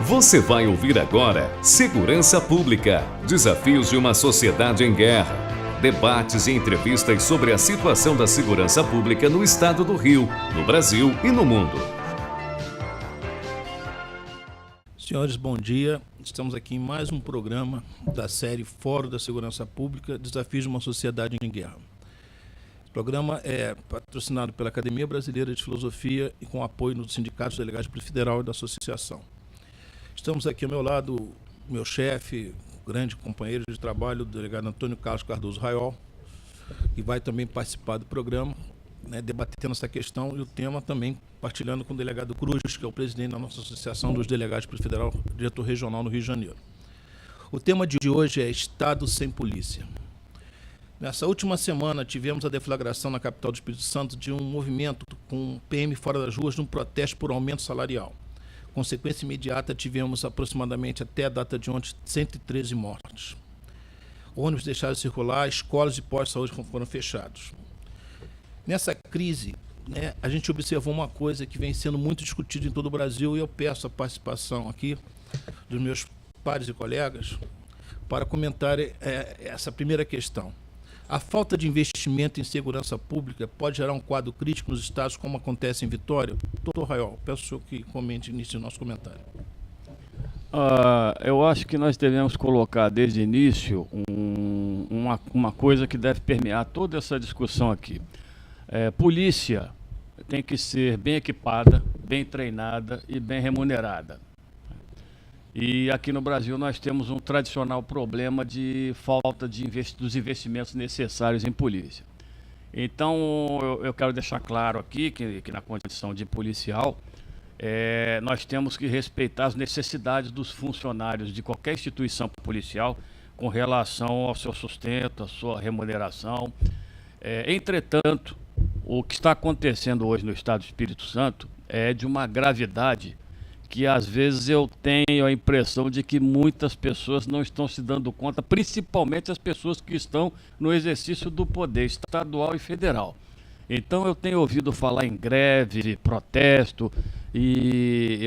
Você vai ouvir agora Segurança Pública, desafios de uma sociedade em guerra. Debates e entrevistas sobre a situação da segurança pública no estado do Rio, no Brasil e no mundo. Senhores, bom dia. Estamos aqui em mais um programa da série Fórum da Segurança Pública, Desafios de uma Sociedade em Guerra. O programa é patrocinado pela Academia Brasileira de Filosofia e com apoio dos sindicatos delegados de Polícia Federal e da Associação. Estamos aqui ao meu lado, meu chefe, grande companheiro de trabalho, o delegado Antônio Carlos Cardoso Raiol, que vai também participar do programa, debatendo essa questão e o tema também partilhando com o delegado Cruz, que é o presidente da nossa Associação dos Delegados de Polícia Federal, diretor regional no Rio de Janeiro. O tema de hoje é Estado sem Polícia. Nessa última semana, tivemos a deflagração na capital do Espírito Santo de um movimento com PM fora das ruas num protesto por aumento salarial. Consequência imediata, tivemos aproximadamente até a data de ontem 113 mortes. Ônibus deixaram de circular, escolas e postos de saúde foram fechados. Nessa crise, a gente observou uma coisa que vem sendo muito discutida em todo o Brasil e eu peço a participação aqui dos meus pares e colegas para comentar essa primeira questão. A falta de investimento em segurança pública pode gerar um quadro crítico nos estados, como acontece em Vitória? Doutor Raiol, peço ao senhor que comente início do nosso comentário. Eu acho que nós devemos colocar desde o início uma coisa que deve permear toda essa discussão aqui. Polícia tem que ser bem equipada, bem treinada e bem remunerada. E aqui no Brasil nós temos um tradicional problema de falta dos investimentos necessários em polícia. Então eu quero deixar claro aqui que na condição de policial, nós temos que respeitar as necessidades dos funcionários de qualquer instituição policial com relação ao seu sustento, à sua remuneração. Entretanto, o que está acontecendo hoje no estado do Espírito Santo é de uma gravidade que às vezes eu tenho a impressão de que muitas pessoas não estão se dando conta, principalmente as pessoas que estão no exercício do poder estadual e federal. Então eu tenho ouvido falar em greve, protesto, e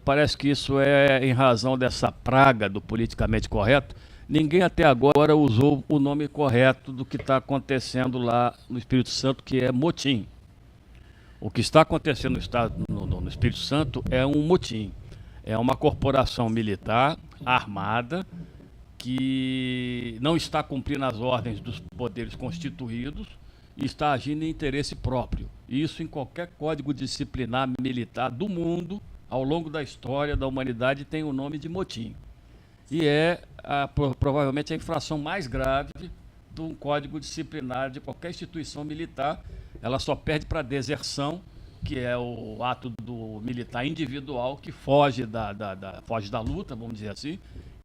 parece que isso é em razão dessa praga do politicamente correto. Ninguém até agora usou o nome correto do que está acontecendo lá no Espírito Santo, que é motim. O que está acontecendo no Espírito Santo é um motim. É uma corporação militar armada que não está cumprindo as ordens dos poderes constituídos e está agindo em interesse próprio. Isso em qualquer código disciplinar militar do mundo, ao longo da história da humanidade, tem o nome de motim. E provavelmente a infração mais grave de um código disciplinar de qualquer instituição militar. Ela só perde para deserção, que é o ato do militar individual que foge foge da luta, vamos dizer assim.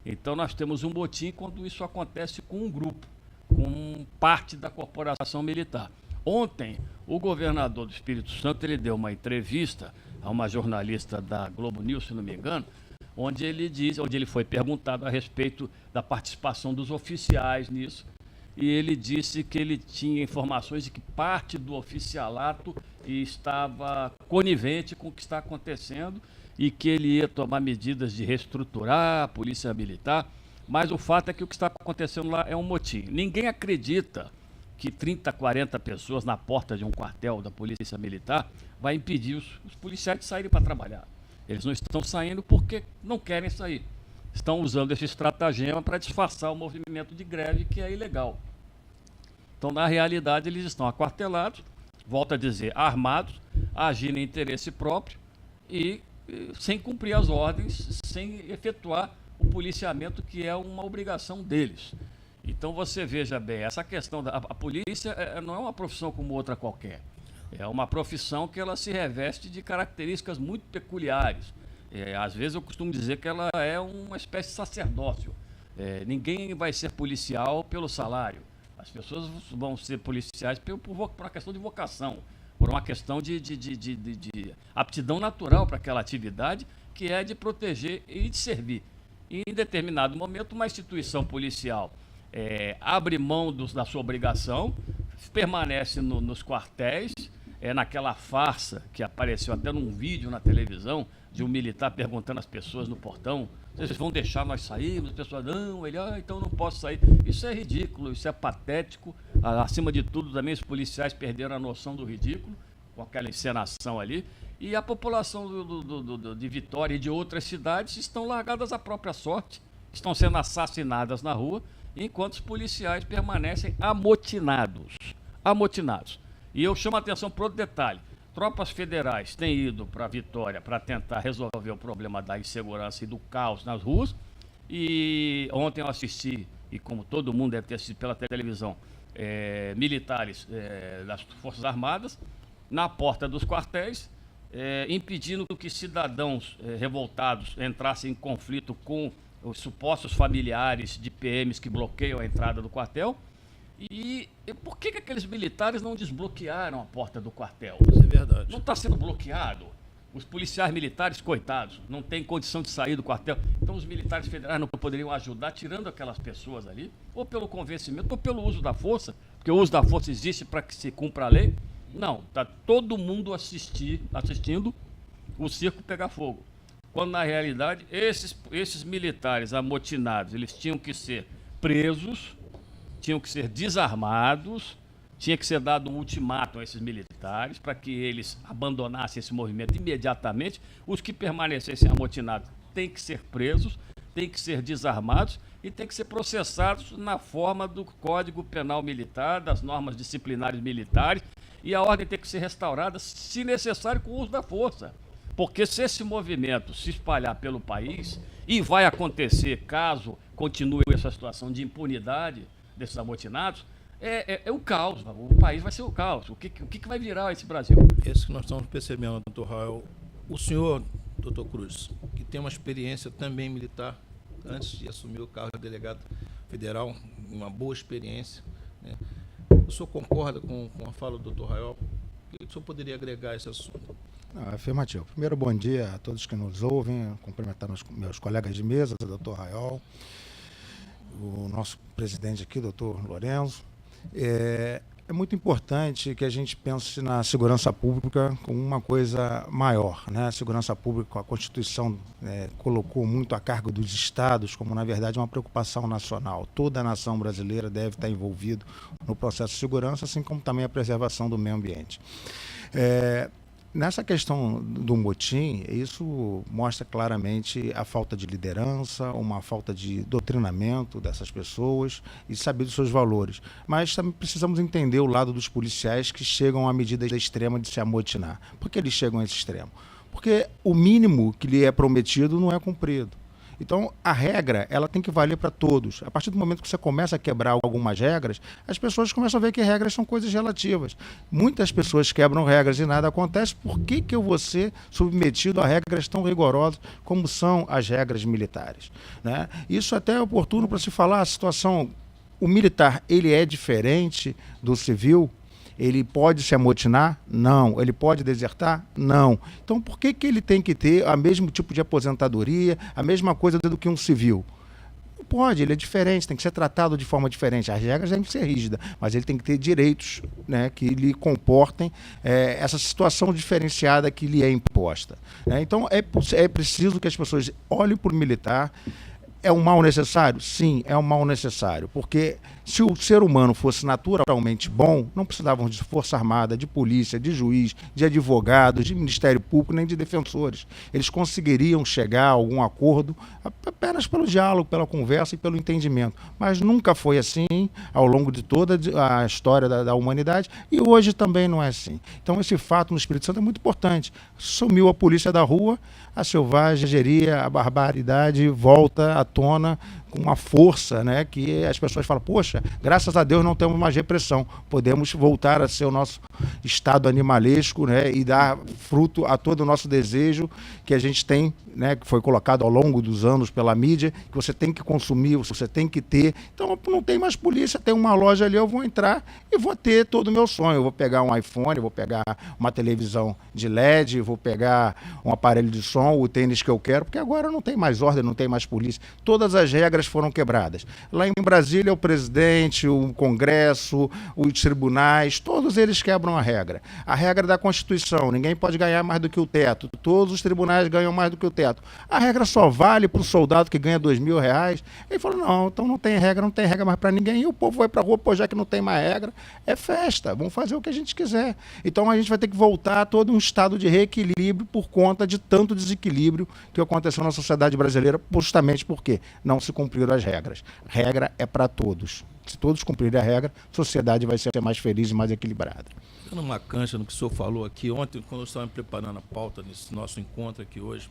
Então nós temos um motim quando isso acontece com um grupo, com parte da corporação militar. Ontem, o governador do Espírito Santo ele deu uma entrevista a uma jornalista da Globo News, se não me engano, onde ele foi perguntado a respeito da participação dos oficiais nisso. E ele disse que ele tinha informações de que parte do oficialato estava conivente com o que está acontecendo e que ele ia tomar medidas de reestruturar a polícia militar, mas o fato é que o que está acontecendo lá é um motim. Ninguém acredita que 30, 40 pessoas na porta de um quartel da polícia militar vai impedir os policiais de saírem para trabalhar. Eles não estão saindo porque não querem sair. Estão usando esse estratagema para disfarçar o movimento de greve, que é ilegal. Então, na realidade, eles estão aquartelados, volto a dizer, armados, agindo em interesse próprio e sem cumprir as ordens, sem efetuar o policiamento, que é uma obrigação deles. Então, você veja bem, essa questão a polícia não é uma profissão como outra qualquer. É uma profissão que ela se reveste de características muito peculiares. Às vezes eu costumo dizer que ela é uma espécie de sacerdócio. Ninguém vai ser policial pelo salário. As pessoas vão ser policiais por uma questão de vocação, por uma questão de aptidão natural para aquela atividade, que é de proteger e de servir. E em determinado momento, uma instituição policial abre mão da sua obrigação, permanece nos quartéis, naquela farsa que apareceu até num vídeo na televisão, de um militar perguntando às pessoas no portão: vocês vão deixar nós sairmos? As pessoas: não, ele, então não posso sair. Isso é ridículo, isso é patético. Acima de tudo, também os policiais perderam a noção do ridículo com aquela encenação ali. E a população de Vitória e de outras cidades estão largadas à própria sorte, estão sendo assassinadas na rua, enquanto os policiais permanecem amotinados. Amotinados. E eu chamo a atenção para outro detalhe: tropas federais têm ido para Vitória para tentar resolver o problema da insegurança e do caos nas ruas. E ontem eu assisti, e como todo mundo deve ter assistido pela televisão, militares das Forças Armadas na porta dos quartéis, impedindo que cidadãos revoltados entrassem em conflito com os supostos familiares de PMs que bloqueiam a entrada do quartel. E por que aqueles militares não desbloquearam a porta do quartel? Isso é verdade. Não está sendo bloqueado. Os policiais militares, coitados, não têm condição de sair do quartel. Então os militares federais não poderiam ajudar, tirando aquelas pessoas ali, ou pelo convencimento, ou pelo uso da força, porque o uso da força existe para que se cumpra a lei. Não, está todo mundo assistindo o circo pegar fogo. Quando, na realidade, esses militares amotinados, eles tinham que ser presos, tinham que ser desarmados, tinha que ser dado um ultimato a esses militares para que eles abandonassem esse movimento imediatamente. Os que permanecessem amotinados têm que ser presos, têm que ser desarmados e têm que ser processados na forma do Código Penal Militar, das normas disciplinares militares, e a ordem tem que ser restaurada, se necessário, com o uso da força. Porque se esse movimento se espalhar pelo país, e vai acontecer caso continue essa situação de impunidade desses amotinados, é o caos. O país vai ser o caos. O que vai virar esse Brasil? Esse que nós estamos percebendo, doutor Rael. O senhor, doutor Cruz, que tem uma experiência também militar, antes de assumir o cargo de delegado federal, uma boa experiência, né? O senhor concorda com a fala do doutor Rael? O que o senhor poderia agregar a esse assunto? Afirmativo. Primeiro, bom dia a todos que nos ouvem, cumprimentar meus colegas de mesa, o doutor Rael, o nosso presidente aqui, doutor Lorenzo. É muito importante que a gente pense na segurança pública como uma coisa maior, né? A segurança pública, a Constituição colocou muito a cargo dos estados como, na verdade, uma preocupação nacional. Toda a nação brasileira deve estar envolvida no processo de segurança, assim como também a preservação do meio ambiente. Nessa questão do motim, isso mostra claramente a falta de liderança, uma falta de doutrinamento dessas pessoas e saber dos seus valores. Mas também precisamos entender o lado dos policiais que chegam à medida extrema de se amotinar. Por que eles chegam a esse extremo? Porque o mínimo que lhe é prometido não é cumprido. Então, a regra, ela tem que valer para todos. A partir do momento que você começa a quebrar algumas regras, as pessoas começam a ver que regras são coisas relativas. Muitas pessoas quebram regras e nada acontece. Por que eu vou ser submetido a regras tão rigorosas como são as regras militares, né? Isso até é oportuno para se falar a situação. O militar, ele é diferente do civil? Ele pode se amotinar? Não. Ele pode desertar? Não. Então, por que ele tem que ter o mesmo tipo de aposentadoria, a mesma coisa do que um civil? Não pode, ele é diferente, tem que ser tratado de forma diferente. As regras devem ser rígidas, mas ele tem que ter direitos, né, que lhe comportem essa situação diferenciada que lhe é imposta, né? Então, é preciso que as pessoas olhem para o militar. É um mal necessário? Sim, é um mal necessário, porque se o ser humano fosse naturalmente bom, não precisávamos de força armada, de polícia, de juiz, de advogados, de Ministério Público, nem de defensores. Eles conseguiriam chegar a algum acordo apenas pelo diálogo, pela conversa e pelo entendimento. Mas nunca foi assim ao longo de toda a história da humanidade e hoje também não é assim. Então esse fato no Espírito Santo é muito importante. Sumiu a polícia da rua, a selvageria, a barbaridade volta à tona com uma força, né, que as pessoas falam: poxa, graças a Deus não temos mais repressão, podemos voltar a ser o nosso estado animalesco, né, e dar fruto a todo o nosso desejo que a gente tem, né, que foi colocado ao longo dos anos pela mídia, que você tem que consumir, você tem que ter. Então não tem mais polícia, tem uma loja ali, eu vou entrar e vou ter todo o meu sonho. Eu vou pegar um iPhone, eu vou pegar uma televisão de LED, vou pegar um aparelho de som, o tênis que eu quero, porque agora não tem mais ordem, não tem mais polícia. Todas as regras regras foram quebradas. Lá em Brasília, o presidente, o Congresso, os tribunais, todos eles quebram a regra. A regra da Constituição, ninguém pode ganhar mais do que o teto. Todos os tribunais ganham mais do que o teto. A regra só vale para o soldado que ganha R$2.000. Ele falou, não, então não tem regra mais para ninguém. E o povo vai para a rua, pô, já que não tem mais regra, é festa, vamos fazer o que a gente quiser. Então a gente vai ter que voltar a todo um estado de reequilíbrio por conta de tanto desequilíbrio que aconteceu na sociedade brasileira, justamente porque não se cumpriram as regras. Regra é para todos. Se todos cumprirem a regra, a sociedade vai ser mais feliz e mais equilibrada. Dando uma cancha no que o senhor falou aqui, ontem, quando eu estava me preparando a pauta nesse nosso encontro aqui hoje,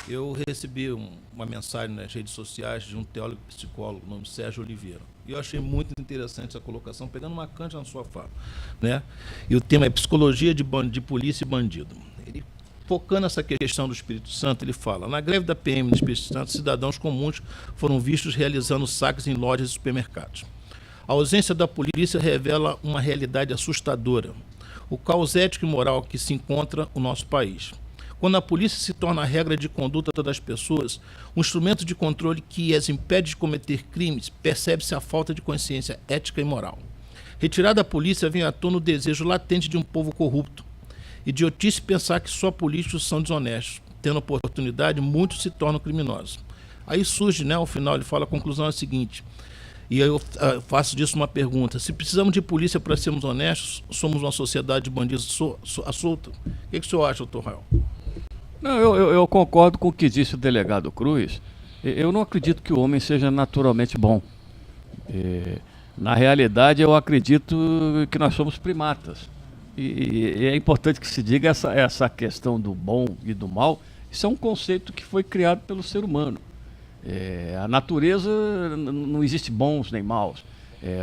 eu recebi uma mensagem nas redes sociais de um teólogo e psicólogo, o nome Sérgio Oliveira. E eu achei muito interessante essa colocação, pegando uma cancha na sua fala, né? E o tema é psicologia de polícia e bandido. Ele, focando nessa questão do Espírito Santo, ele fala, na greve da PM no Espírito Santo, cidadãos comuns foram vistos realizando saques em lojas e supermercados. A ausência da polícia revela uma realidade assustadora, o caos ético e moral que se encontra o nosso país. Quando a polícia se torna a regra de conduta das pessoas, um instrumento de controle que as impede de cometer crimes, percebe-se a falta de consciência ética e moral. Retirada da polícia vem à tona o desejo latente de um povo corrupto. Idiotice pensar que só políticos são desonestos. Tendo oportunidade, muitos se tornam criminosos. Aí surge, né, ao final, ele fala, a conclusão é a seguinte, e eu faço disso uma pergunta, se precisamos de polícia para sermos honestos, somos uma sociedade de bandidos solta? O que o senhor acha, doutor Rael? Não, eu concordo com o que disse o delegado Cruz. Eu não acredito que o homem seja naturalmente bom. Na realidade, eu acredito que nós somos primatas. E é importante que se diga essa questão do bom e do mal. Isso é um conceito que foi criado pelo ser humano. A natureza não existe bons nem maus.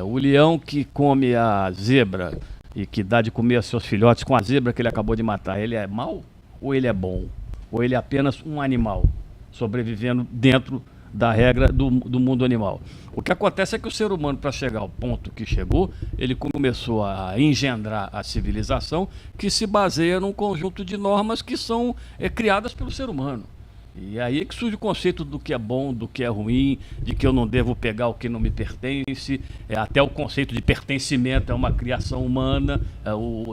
O leão que come a zebra e que dá de comer a seus filhotes com a zebra que ele acabou de matar, ele é mau ou ele é bom? Ou ele é apenas um animal sobrevivendo dentro da regra do mundo animal? O que acontece é que o ser humano, para chegar ao ponto que chegou, ele começou a engendrar a civilização que se baseia num conjunto de normas que são criadas pelo ser humano. E aí é que surge o conceito do que é bom, do que é ruim, de que eu não devo pegar o que não me pertence, até o conceito de pertencimento é uma criação humana,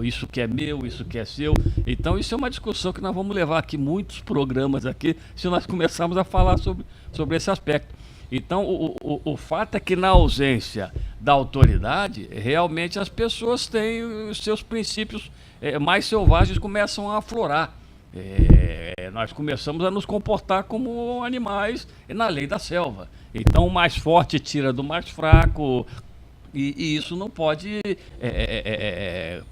isso que é meu, isso que é seu. Então isso é uma discussão que nós vamos levar aqui muitos programas aqui, se nós começarmos a falar sobre esse aspecto. Então o fato é que na ausência da autoridade, realmente as pessoas têm os seus princípios mais selvagens começam a aflorar. Nós começamos a nos comportar como animais na lei da selva. Então o mais forte tira do mais fraco e isso não pode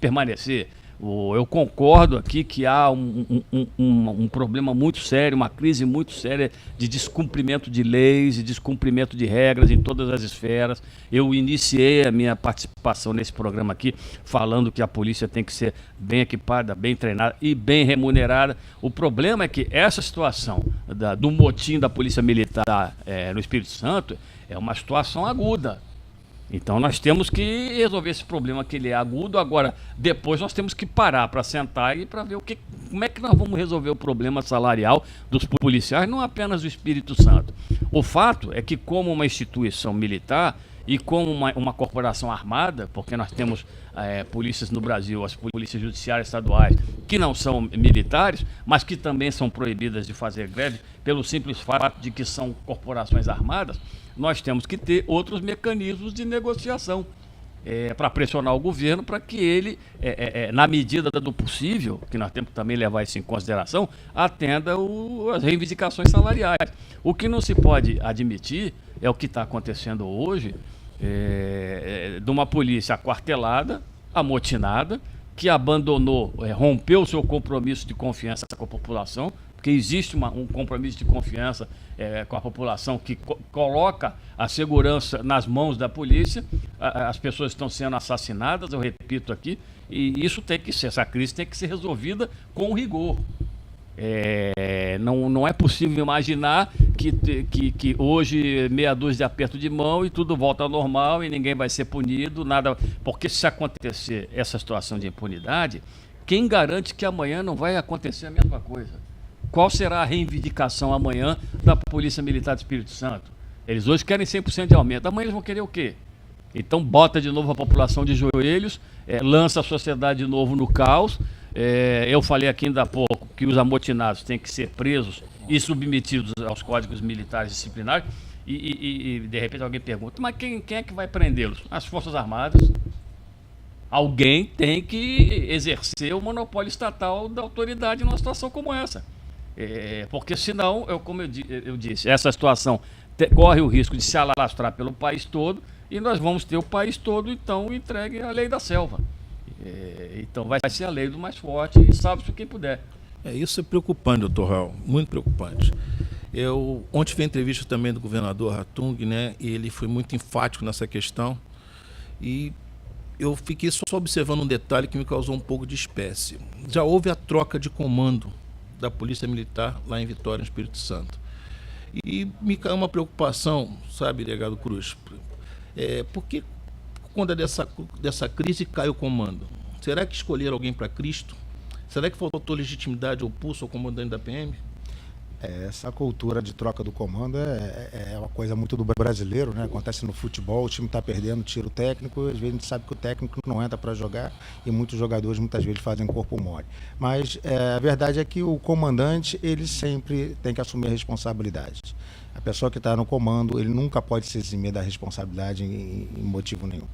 permanecer. Eu concordo aqui que há um problema muito sério, uma crise muito séria de descumprimento de leis e descumprimento de regras em todas as esferas. Eu iniciei a minha participação nesse programa aqui falando que a polícia tem que ser bem equipada, bem treinada e bem remunerada. O problema é que essa situação do motim da Polícia Militar no Espírito Santo é uma situação aguda. Então nós temos que resolver esse problema que ele é agudo. Agora, depois nós temos que parar para sentar e para ver como é que nós vamos resolver o problema salarial dos policiais, não apenas do Espírito Santo. O fato é que, como uma instituição militar e como uma corporação armada, porque nós temos polícias no Brasil, as polícias judiciárias estaduais, que não são militares, mas que também são proibidas de fazer greve pelo simples fato de que são corporações armadas, nós temos que ter outros mecanismos de negociação para pressionar o governo para que ele, na medida do possível, que nós temos que também levar isso em consideração, atenda as reivindicações salariais. O que não se pode admitir é o que está acontecendo hoje, de uma polícia aquartelada, amotinada, que abandonou, rompeu o seu compromisso de confiança com a população, porque existe um compromisso de confiança com a população que coloca a segurança nas mãos da polícia. As pessoas estão sendo assassinadas, eu repito aqui, e isso tem que ser, essa crise tem que ser resolvida com rigor. Não é possível imaginar que hoje meia dúzia de aperto de mão e tudo volta ao normal e ninguém vai ser punido, nada, porque se acontecer essa situação de impunidade, quem garante que amanhã não vai acontecer a mesma coisa? Qual será a reivindicação amanhã da Polícia Militar do Espírito Santo? Eles hoje querem 100% de aumento. Amanhã eles vão querer o quê? Então bota de novo a população de joelhos, lança a sociedade de novo no caos. Eu falei aqui ainda há pouco que os amotinados têm que ser presos e submetidos aos códigos militares disciplinares. E de repente alguém pergunta, mas quem é que vai prendê-los? As Forças Armadas. Alguém tem que exercer o monopólio estatal da autoridade numa situação como essa. Porque senão, como eu disse, essa situação corre o risco de se alastrar pelo país todo e nós vamos ter o país todo, então, entregue à lei da selva. Então vai ser a lei do mais forte e salve-se quem puder. Isso é preocupante, doutor Raul, muito preocupante. Eu ontem vi a entrevista também do governador Hatung, né, e ele foi muito enfático nessa questão, e eu fiquei só observando um detalhe que me causou um pouco de espécie. Já houve a troca de comando da Polícia Militar lá em Vitória, no Espírito Santo. E me caiu uma preocupação, sabe, delegado Cruz, por que quando dessa crise cai o comando? Será que escolheram alguém para Cristo? Será que faltou legitimidade ou pulso ao comandante da PM? Essa cultura de troca do comando é uma coisa muito do brasileiro, né? Acontece no futebol, o time está perdendo, tira o técnico, às vezes a gente sabe que o técnico não entra para jogar e muitos jogadores muitas vezes fazem corpo mole. Mas a verdade é que o comandante, ele sempre tem que assumir a responsabilidade. A pessoa que está no comando, ele nunca pode se eximir da responsabilidade em motivo nenhum.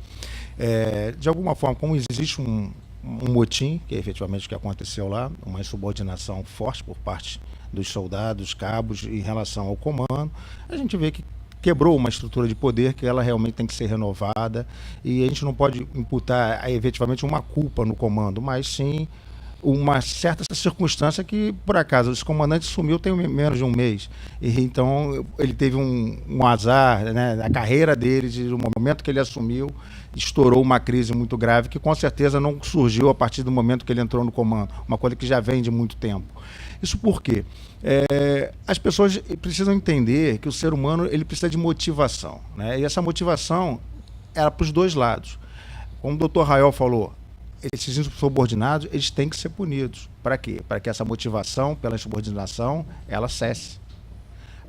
De alguma forma, como existe um motim, que é efetivamente o que aconteceu lá, uma insubordinação forte por parte dos soldados, cabos, em relação ao comando, a gente vê que quebrou uma estrutura de poder que ela realmente tem que ser renovada e a gente não pode imputar efetivamente uma culpa no comando, mas sim uma certa circunstância que, por acaso, esse comandante sumiu tem menos de um mês. E, então, ele teve um azar, né, na carreira dele, no momento que ele assumiu, estourou uma crise muito grave que, com certeza, não surgiu a partir do momento que ele entrou no comando. Uma coisa que já vem de muito tempo. Isso por quê? As pessoas precisam entender que o ser humano ele precisa de motivação, né? E essa motivação era para os dois lados. Como o doutor Rael falou, esses insubordinados, eles têm que ser punidos. Para quê? Para que essa motivação pela insubordinação, ela cesse.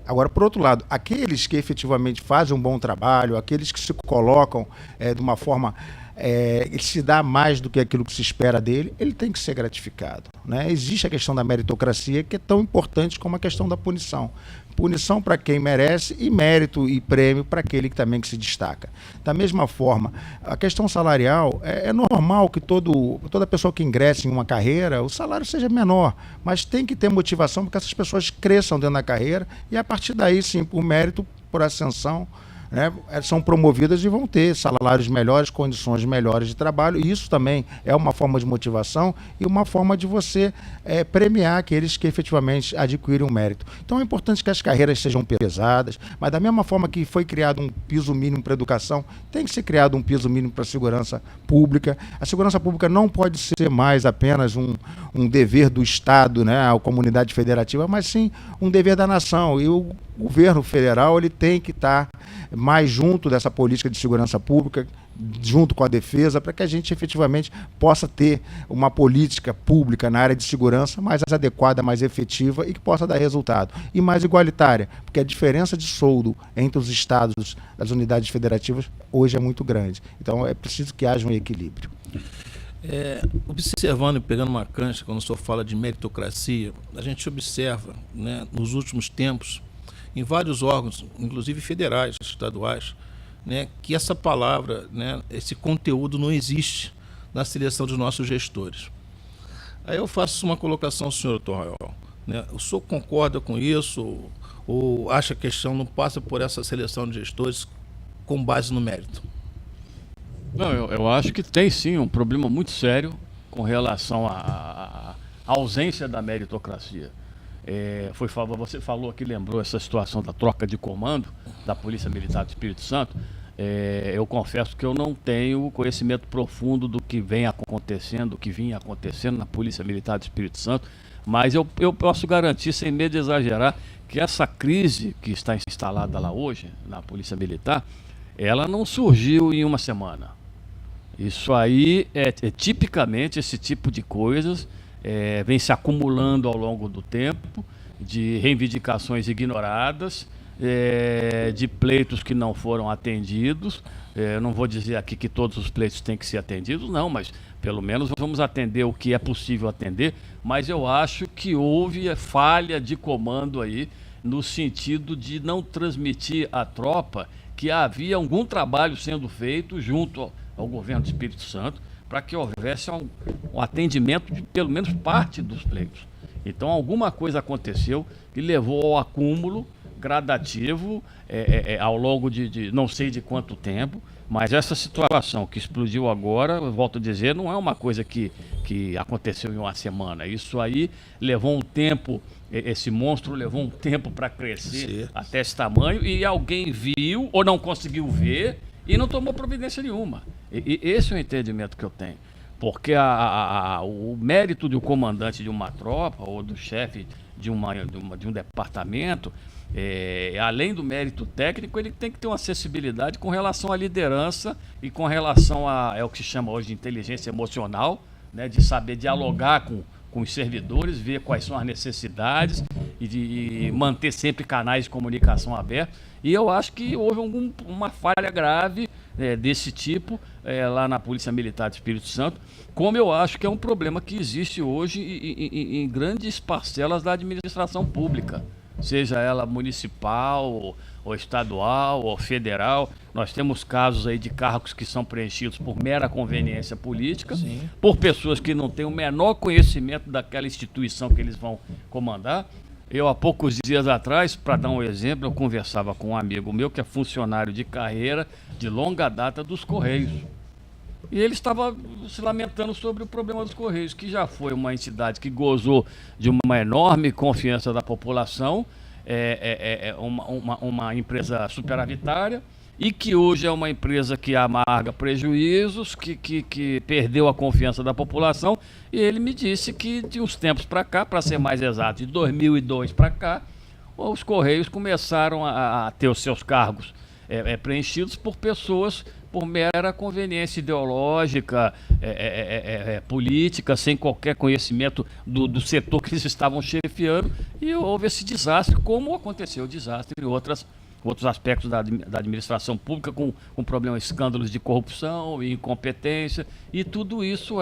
Agora, por outro lado, aqueles que efetivamente fazem um bom trabalho, aqueles que se colocam de uma forma, ele se dá mais do que aquilo que se espera dele, ele tem que ser gratificado, né? Existe a questão da meritocracia, que é tão importante como a questão da punição. Punição para quem merece e mérito e prêmio para aquele que também que se destaca. Da mesma forma, a questão salarial, é normal que toda pessoa que ingresse em uma carreira, o salário seja menor, mas tem que ter motivação para que essas pessoas cresçam dentro da carreira e a partir daí, sim, por mérito, por ascensão, né, são promovidas e vão ter salários melhores, condições melhores de trabalho, e isso também é uma forma de motivação e uma forma de você premiar aqueles que efetivamente adquirem um mérito. Então é importante que as carreiras sejam pesadas, mas da mesma forma que foi criado um piso mínimo para a educação, tem que ser criado um piso mínimo para a segurança pública. A segurança pública não pode ser mais apenas um dever do Estado, né, a comunidade federativa, mas sim um dever da nação, e o governo federal ele tem que estar mais junto dessa política de segurança pública, junto com a defesa, para que a gente efetivamente possa ter uma política pública na área de segurança mais adequada, mais efetiva e que possa dar resultado. E mais igualitária, porque a diferença de soldo entre os estados das unidades federativas hoje é muito grande. Então é preciso que haja um equilíbrio. Observando e pegando uma cancha, quando o senhor fala de meritocracia, a gente observa, né, nos últimos tempos, em vários órgãos, inclusive federais, estaduais, né, que essa palavra, né, esse conteúdo não existe na seleção dos nossos gestores. Aí eu faço uma colocação ao senhor, doutor Rael, né? O senhor concorda com isso ou acha que a questão não passa por essa seleção de gestores com base no mérito? Não, eu acho que tem sim um problema muito sério com relação à ausência da meritocracia. Você falou aqui, lembrou essa situação da troca de comando da Polícia Militar do Espírito Santo. Eu confesso que eu não tenho conhecimento profundo do que vem acontecendo, do que vinha acontecendo na Polícia Militar do Espírito Santo, mas eu posso garantir, sem medo de exagerar, que essa crise que está instalada lá hoje, na Polícia Militar, ela não surgiu em uma semana. Isso aí é tipicamente esse tipo de coisas vem se acumulando ao longo do tempo, de reivindicações ignoradas, de pleitos que não foram atendidos. Eu não vou dizer aqui que todos os pleitos têm que ser atendidos, não, mas pelo menos vamos atender o que é possível atender. Mas eu acho que houve falha de comando aí, no sentido de não transmitir à tropa que havia algum trabalho sendo feito junto ao governo do Espírito Santo para que houvesse um atendimento de pelo menos parte dos pleitos. Então alguma coisa aconteceu que levou ao acúmulo gradativo ao longo de não sei de quanto tempo, mas essa situação que explodiu agora, eu volto a dizer, não é uma coisa que aconteceu em uma semana. Isso aí levou um tempo, esse monstro levou um tempo para crescer até esse tamanho, e alguém viu ou não conseguiu ver e não tomou providência nenhuma. E esse é o entendimento que eu tenho. Porque o mérito do comandante de uma tropa ou do chefe de um departamento, além do mérito técnico, ele tem que ter uma acessibilidade com relação à liderança e com relação é o que se chama hoje de inteligência emocional, né, de saber dialogar com os servidores, ver quais são as necessidades e de manter sempre canais de comunicação abertos. E eu acho que houve uma falha grave desse tipo lá na Polícia Militar do Espírito Santo, como eu acho que é um problema que existe hoje em grandes parcelas da administração pública, seja ela municipal, ou estadual, ou federal. Nós temos casos aí de cargos que são preenchidos por mera conveniência política, por pessoas que não têm o menor conhecimento daquela instituição que eles vão comandar. Eu, há poucos dias atrás, para dar um exemplo, eu conversava com um amigo meu que é funcionário de carreira de longa data dos Correios. E ele estava se lamentando sobre o problema dos Correios, que já foi uma entidade que gozou de uma enorme confiança da população, uma empresa superavitária, e que hoje é uma empresa que amarga prejuízos, que perdeu a confiança da população. E ele me disse que de uns tempos para cá, para ser mais exato, de 2002 para cá, os Correios começaram a ter os seus cargos preenchidos por pessoas por mera conveniência ideológica, política, sem qualquer conhecimento do setor que eles estavam chefiando, e houve esse desastre, como aconteceu o desastre em outros aspectos da administração pública, com problemas, escândalos de corrupção e incompetência, e tudo isso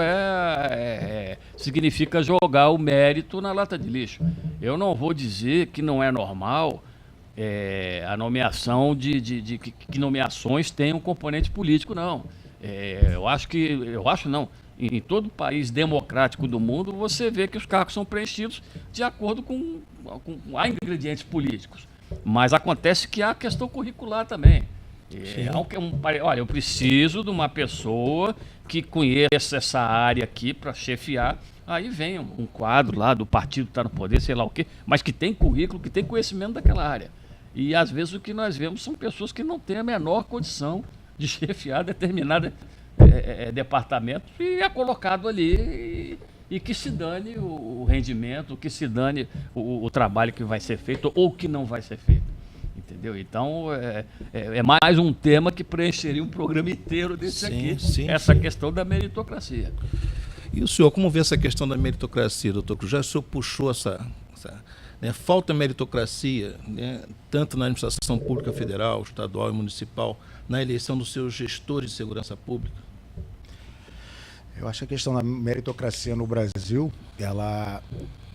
significa jogar o mérito na lata de lixo. Eu não vou dizer que não é normal a nomeação que nomeações têm um componente político, não. Em todo país democrático do mundo, você vê que os cargos são preenchidos de acordo com ingredientes políticos. Mas acontece que há a questão curricular também. Olha, eu preciso de uma pessoa que conheça essa área aqui para chefiar. Aí vem um quadro lá do partido que está no poder, sei lá o quê, mas que tem currículo, que tem conhecimento daquela área. E às vezes o que nós vemos são pessoas que não têm a menor condição de chefiar determinado departamento, e é colocado ali e que se dane o rendimento, que se dane o trabalho que vai ser feito ou que não vai ser feito. Entendeu? Então, é mais um tema que preencheria um programa inteiro desse aqui, essa questão da meritocracia. E o senhor, como vê essa questão da meritocracia, doutor Cruz? Já o senhor puxou essa falta de meritocracia, tanto na administração pública federal, estadual e municipal, na eleição dos seus gestores de segurança pública? Eu acho que a questão da meritocracia no Brasil, ela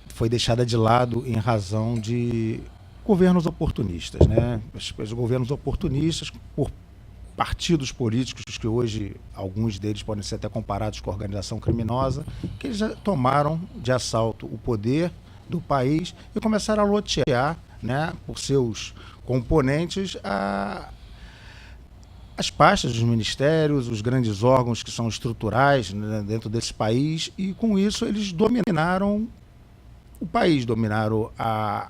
foi deixada de lado em razão de governos oportunistas, né? Os governos oportunistas, por partidos políticos que hoje, alguns deles podem ser até comparados com a organização criminosa, que eles já tomaram de assalto o poder do país e começaram a lotear, né, por seus componentes as pastas dos ministérios, os grandes órgãos que são estruturais, né, dentro desse país, e com isso eles dominaram o país, dominaram a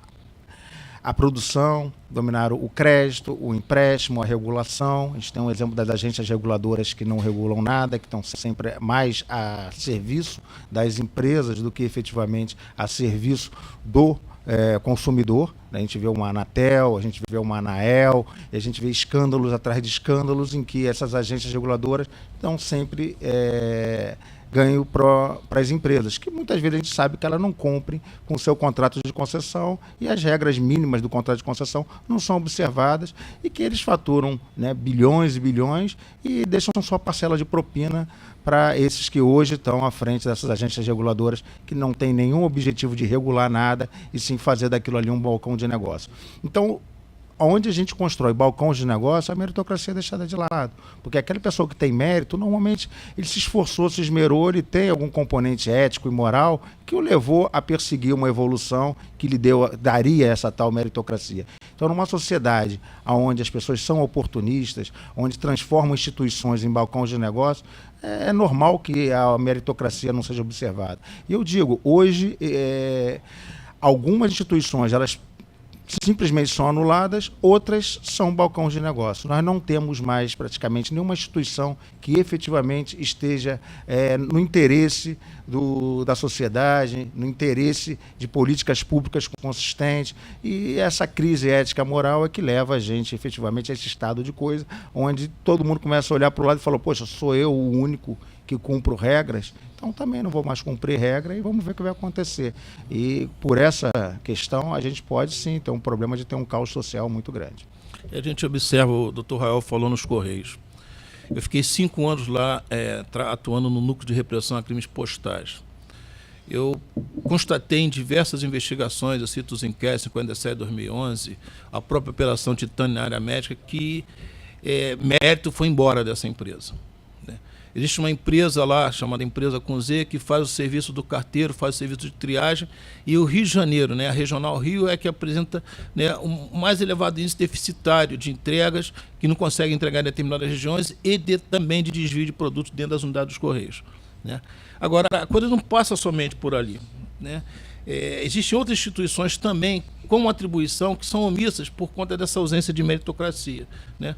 produção, dominaram o crédito, o empréstimo, a regulação. A gente tem um exemplo das agências reguladoras que não regulam nada, que estão sempre mais a serviço das empresas do que efetivamente a serviço do consumidor. A gente vê uma Anatel, a gente vê uma Anael, e a gente vê escândalos atrás de escândalos em que essas agências reguladoras estão sempre ganho para as empresas, que muitas vezes a gente sabe que elas não cumprem com o seu contrato de concessão e as regras mínimas do contrato de concessão não são observadas e que eles faturam, né, bilhões e bilhões e deixam só parcela de propina para esses que hoje estão à frente dessas agências reguladoras que não têm nenhum objetivo de regular nada e sim fazer daquilo ali um balcão de negócio. Então, onde a gente constrói balcões de negócio, a meritocracia é deixada de lado. Porque aquela pessoa que tem mérito, normalmente ele se esforçou, se esmerou, ele tem algum componente ético e moral que o levou a perseguir uma evolução que lhe daria essa tal meritocracia. Então, numa sociedade onde as pessoas são oportunistas, onde transformam instituições em balcões de negócio, é normal que a meritocracia não seja observada. E eu digo, hoje, algumas instituições, elas simplesmente são anuladas, outras são balcões de negócio. Nós não temos mais praticamente nenhuma instituição que efetivamente esteja no interesse da sociedade, no interesse de políticas públicas consistentes, e essa crise ética moral é que leva a gente efetivamente a esse estado de coisa, onde todo mundo começa a olhar para o lado e fala, poxa, sou eu o único que cumpro regras, então também não vou mais cumprir regra e vamos ver o que vai acontecer. E por essa questão a gente pode sim ter um problema de ter um caos social muito grande. E a gente observa, o Dr. Rael falou nos Correios. Eu fiquei 5 anos lá atuando no núcleo de repressão a crimes postais. Eu constatei em diversas investigações, eu cito os inquéritos 57 de 2011, a própria operação Titânio na área médica, que mérito foi embora dessa empresa. Existe uma empresa lá, chamada Empresa com Z, que faz o serviço do carteiro, faz o serviço de triagem, e o Rio de Janeiro, né, a Regional Rio, é que apresenta, né, o mais elevado índice deficitário de entregas, que não consegue entregar em determinadas regiões, e também de desvio de produtos dentro das unidades dos Correios. Né? Agora, a coisa não passa somente por ali. Né? Existem outras instituições também com atribuição que são omissas por conta dessa ausência de meritocracia. Né?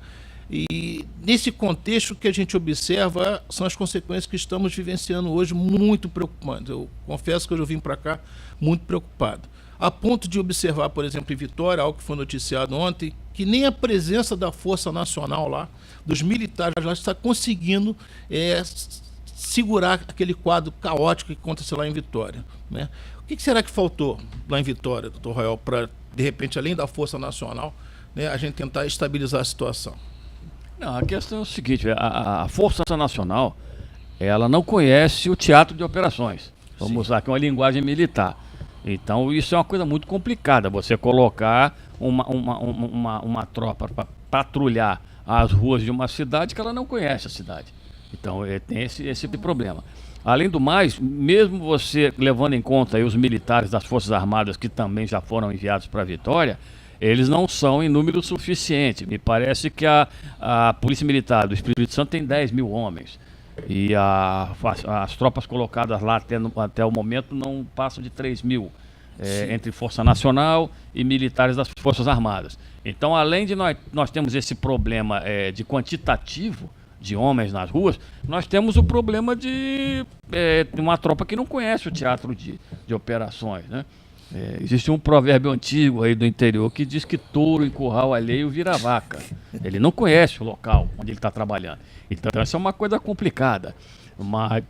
E nesse contexto que a gente observa são as consequências que estamos vivenciando hoje muito preocupantes. Eu confesso que eu vim para cá muito preocupado. A ponto de observar, por exemplo, em Vitória, algo que foi noticiado ontem, que nem a presença da Força Nacional lá, dos militares lá, está conseguindo segurar aquele quadro caótico que aconteceu lá em Vitória. Né? O que será que faltou lá em Vitória, doutor Rael, para, de repente, além da Força Nacional, né, a gente tentar estabilizar a situação? Não, a questão é o seguinte, a Força Nacional, ela não conhece o teatro de operações. Vamos usar aqui uma linguagem militar. Então isso é uma coisa muito complicada, você colocar uma tropa para patrulhar as ruas de uma cidade que ela não conhece a cidade. Então tem esse problema. Além do mais, mesmo você levando em conta aí os militares das Forças Armadas que também já foram enviados para Vitória, eles não são em número suficiente. Me parece que a Polícia Militar do Espírito Santo tem 10 mil homens. E as tropas colocadas lá até o momento não passam de 3 mil. Entre Força Nacional e militares das Forças Armadas. Então, além de nós temos esse problema de quantitativo de homens nas ruas, nós temos o problema de uma tropa que não conhece o teatro de operações, né? Existe um provérbio antigo aí do interior que diz que touro em curral alheio vira vaca. Ele não conhece o local onde ele está trabalhando. Então essa é uma coisa complicada. Mas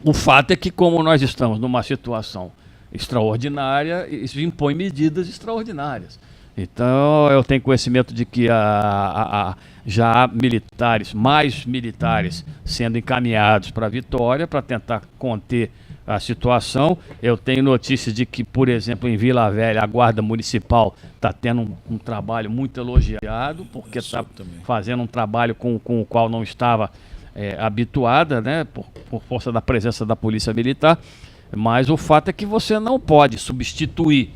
o fato é que, como nós estamos numa situação extraordinária, isso impõe medidas extraordinárias. Então eu tenho conhecimento de que já há mais militares sendo encaminhados para Vitória para tentar conter a situação. Eu tenho notícias de que, por exemplo, em Vila Velha, a Guarda Municipal está tendo um trabalho muito elogiado, porque está fazendo um trabalho com o qual não estava habituada, né, por força da presença da Polícia Militar. Mas o fato é que você não pode substituir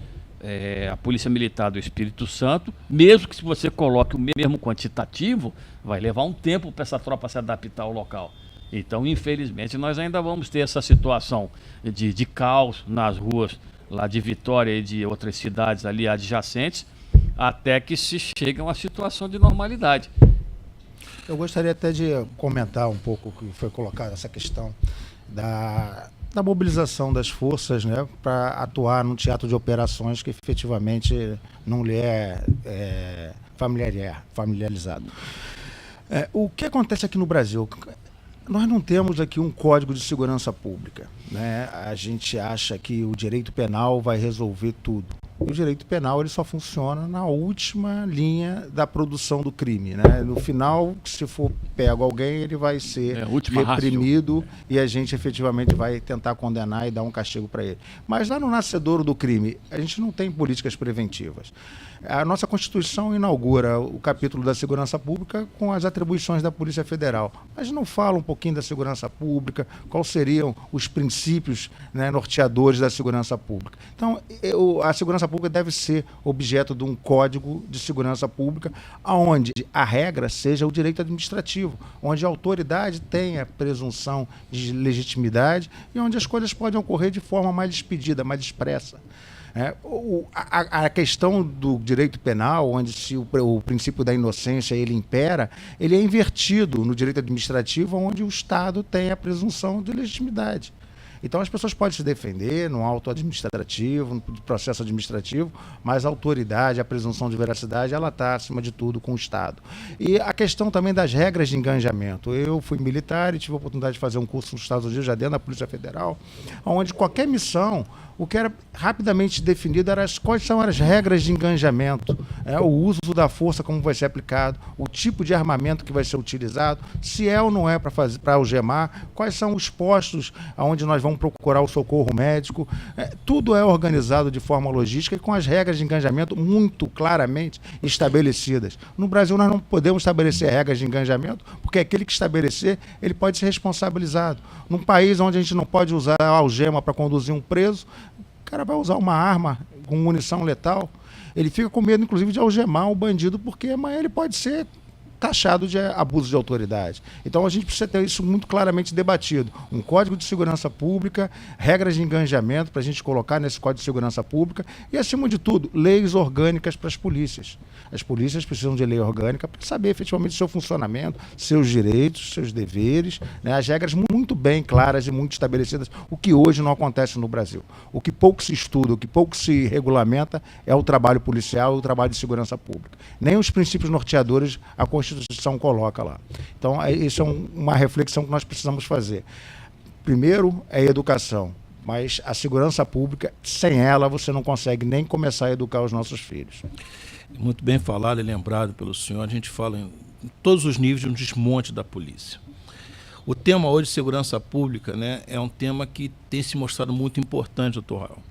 a Polícia Militar do Espírito Santo, mesmo que se você coloque o mesmo quantitativo, vai levar um tempo para essa tropa se adaptar ao local. Então, infelizmente, nós ainda vamos ter essa situação de caos nas ruas lá de Vitória e de outras cidades ali adjacentes, até que se chegue a uma situação de normalidade. Eu gostaria até de comentar um pouco o que foi colocado, essa questão da mobilização das forças, né, para atuar num teatro de operações que efetivamente não lhe é familiarizado. O que acontece aqui no Brasil? Nós não temos aqui um código de segurança pública, né? A gente acha que o direito penal vai resolver tudo. E o direito penal ele só funciona na última linha da produção do crime, né? No final, se for pego alguém, ele vai ser reprimido e a gente efetivamente vai tentar condenar e dar um castigo para ele. Mas lá no nascedouro do crime, a gente não tem políticas preventivas. A nossa Constituição inaugura o capítulo da segurança pública com as atribuições da Polícia Federal, mas não fala um pouquinho da segurança pública, quais seriam os princípios, né, norteadores da segurança pública. Então, a segurança pública deve ser objeto de um código de segurança pública, onde a regra seja o direito administrativo, onde a autoridade tenha presunção de legitimidade e onde as coisas podem ocorrer de forma mais expedida, mais expressa. A questão do direito penal, onde se o princípio da inocência ele impera, ele é invertido no direito administrativo, onde o Estado tem a presunção de legitimidade. Então as pessoas podem se defender no auto administrativo, no processo administrativo, mas a autoridade, a presunção de veracidade, ela está acima de tudo com o Estado. E a questão também das regras de engajamento. Eu fui militar e tive a oportunidade de fazer um curso nos Estados Unidos, já dentro da Polícia Federal, onde qualquer missão, o que era rapidamente definido era quais são as regras de engajamento, o uso da força, como vai ser aplicado, o tipo de armamento que vai ser utilizado, se é ou não é para algemar, quais são os postos onde nós vamos procurar o socorro médico. Tudo é organizado de forma logística e com as regras de engajamento muito claramente estabelecidas. No Brasil nós não podemos estabelecer regras de engajamento, porque aquele que estabelecer, ele pode ser responsabilizado. Num país onde a gente não pode usar a algema para conduzir um preso, o cara vai usar uma arma com munição letal, ele fica com medo, inclusive, de algemar o bandido, porque amanhã ele pode ser taxado de abuso de autoridade. Então a gente precisa ter isso muito claramente debatido. Um código de segurança pública, regras de engajamento para a gente colocar nesse código de segurança pública e, acima de tudo, leis orgânicas para as polícias. As polícias precisam de lei orgânica para saber efetivamente o seu funcionamento, seus direitos, seus deveres, né? As regras muito bem claras e muito estabelecidas, o que hoje não acontece no Brasil. O que pouco se estuda, o que pouco se regulamenta é o trabalho policial e o trabalho de segurança pública. Nem os princípios norteadores a Constituição coloca lá. Então, isso é uma reflexão que nós precisamos fazer. Primeiro é a educação, mas a segurança pública, sem ela, você não consegue nem começar a educar os nossos filhos. Muito bem falado e lembrado pelo senhor. A gente fala em todos os níveis de um desmonte da polícia. O tema hoje, segurança pública, né, é um tema que tem se mostrado muito importante, doutor Raul.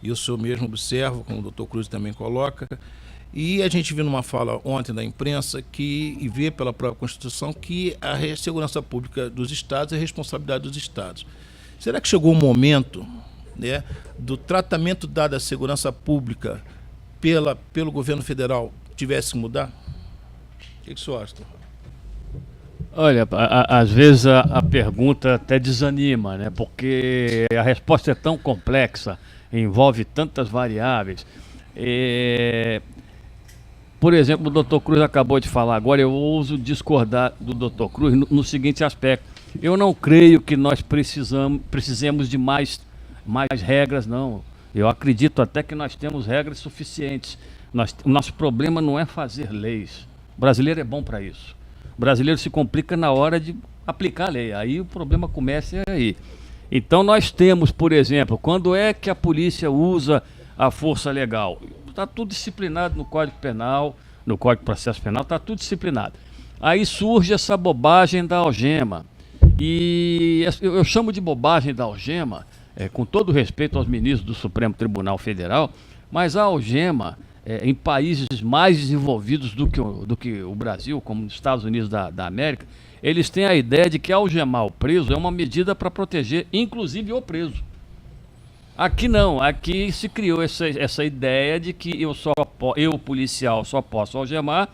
E o senhor mesmo observa, como o doutor Cruz também coloca. E a gente viu numa fala ontem da imprensa e vê pela própria Constituição que a segurança pública dos estados é responsabilidade dos estados. Será que chegou o momento, né, do tratamento dado à segurança pública pelo governo federal tivesse que mudar? O que o senhor acha? Olha, às vezes a pergunta até desanima, né? Porque a resposta é tão complexa, envolve tantas variáveis. Por exemplo, o doutor Cruz acabou de falar agora, eu ouso discordar do doutor Cruz no seguinte aspecto. Eu não creio que nós precisemos de mais regras, não. Eu acredito até que nós temos regras suficientes. O nosso problema não é fazer leis. O brasileiro é bom para isso. O brasileiro se complica na hora de aplicar a lei. Aí o problema começa aí. Então nós temos, por exemplo, quando é que a polícia usa a força legal? Está tudo disciplinado no Código Penal, no Código de Processo Penal, está tudo disciplinado. Aí surge essa bobagem da algema. E eu chamo de bobagem da algema, com todo respeito aos ministros do Supremo Tribunal Federal, mas a algema, em países mais desenvolvidos do que o Brasil, como nos Estados Unidos da América, eles têm a ideia de que algemar o preso é uma medida para proteger, inclusive, o preso. Aqui não, aqui se criou essa ideia de que eu policial, só posso algemar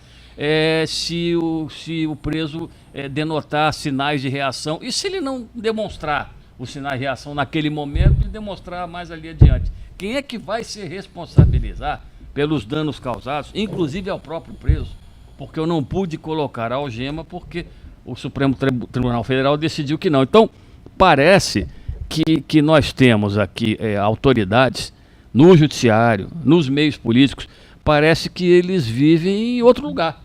se o preso denotar sinais de reação. E se ele não demonstrar os sinais de reação naquele momento, ele demonstrar mais ali adiante. Quem é que vai se responsabilizar pelos danos causados, inclusive ao próprio preso? Porque eu não pude colocar a algema porque o Supremo Tribunal Federal decidiu que não. Então, parece que nós temos aqui autoridades no judiciário, nos meios políticos, parece que eles vivem em outro lugar.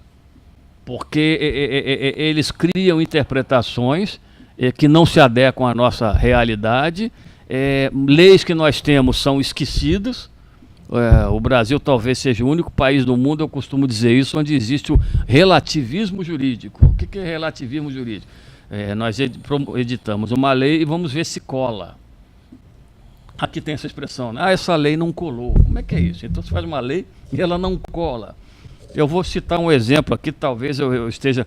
Porque eles criam interpretações que não se adequam à nossa realidade, leis que nós temos são esquecidas. O Brasil talvez seja o único país do mundo, eu costumo dizer isso, onde existe o relativismo jurídico. O que é relativismo jurídico? Nós editamos uma lei e vamos ver se cola. Aqui tem essa expressão, né? Essa lei não colou. Como é que é isso? Então você faz uma lei e ela não cola. Eu vou citar um exemplo aqui, talvez eu esteja,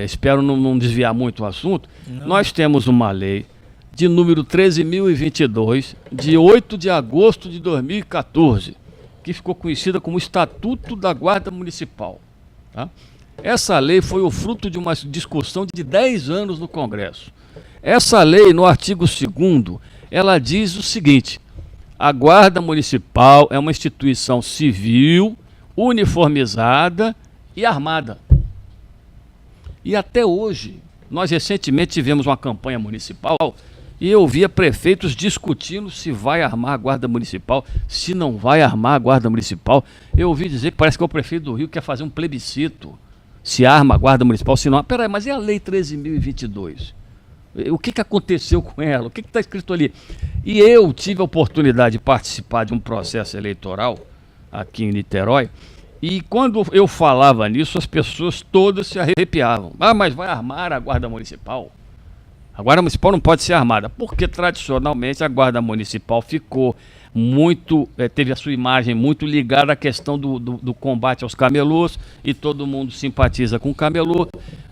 espero não desviar muito o assunto. Não. Nós temos uma lei de número 13.022, de 8 de agosto de 2014, que ficou conhecida como Estatuto da Guarda Municipal. Tá? Essa lei foi o fruto de uma discussão de 10 anos no Congresso. Essa lei, no artigo 2º, ela diz o seguinte: a Guarda Municipal é uma instituição civil, uniformizada e armada. E até hoje, nós recentemente tivemos uma campanha municipal e eu via prefeitos discutindo se vai armar a Guarda Municipal, se não vai armar a Guarda Municipal. Eu ouvi dizer que parece que o prefeito do Rio quer fazer um plebiscito, se arma a Guarda Municipal, se não. Peraí, mas e a Lei 13.022? O que aconteceu com ela? O que está escrito ali? E eu tive a oportunidade de participar de um processo eleitoral aqui em Niterói, e quando eu falava nisso, as pessoas todas se arrepiavam. Mas vai armar a Guarda Municipal? A Guarda Municipal não pode ser armada, porque tradicionalmente a Guarda Municipal ficou muito, teve a sua imagem muito ligada à questão do combate aos camelôs, e todo mundo simpatiza com o camelô,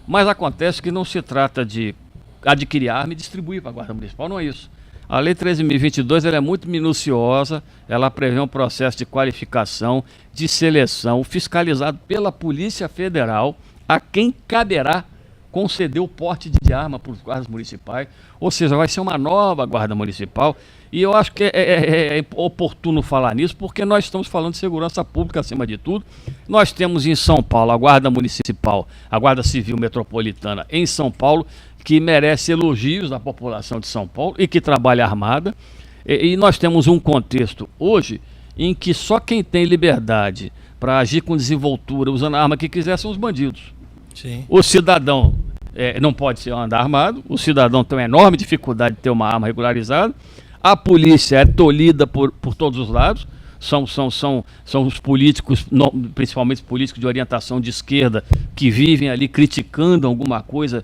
mas acontece que não se trata de adquirir arma e distribuir para a Guarda Municipal, não é isso. A Lei 13.022 ela é muito minuciosa, ela prevê um processo de qualificação, de seleção, fiscalizado pela Polícia Federal, a quem caberá conceder o porte de arma para os guardas municipais, ou seja, vai ser uma nova Guarda Municipal, e eu acho que é oportuno falar nisso, porque nós estamos falando de segurança pública acima de tudo. Nós temos em São Paulo a Guarda Municipal, a Guarda Civil Metropolitana em São Paulo, que merece elogios da população de São Paulo e que trabalha armada, e nós temos um contexto hoje em que só quem tem liberdade para agir com desenvoltura, usando a arma que quiser, são os bandidos. Sim. O cidadão não pode andar armado, o cidadão tem uma enorme dificuldade de ter uma arma regularizada, a polícia é tolhida por todos os lados, são os políticos, principalmente os políticos de orientação de esquerda, que vivem ali criticando alguma coisa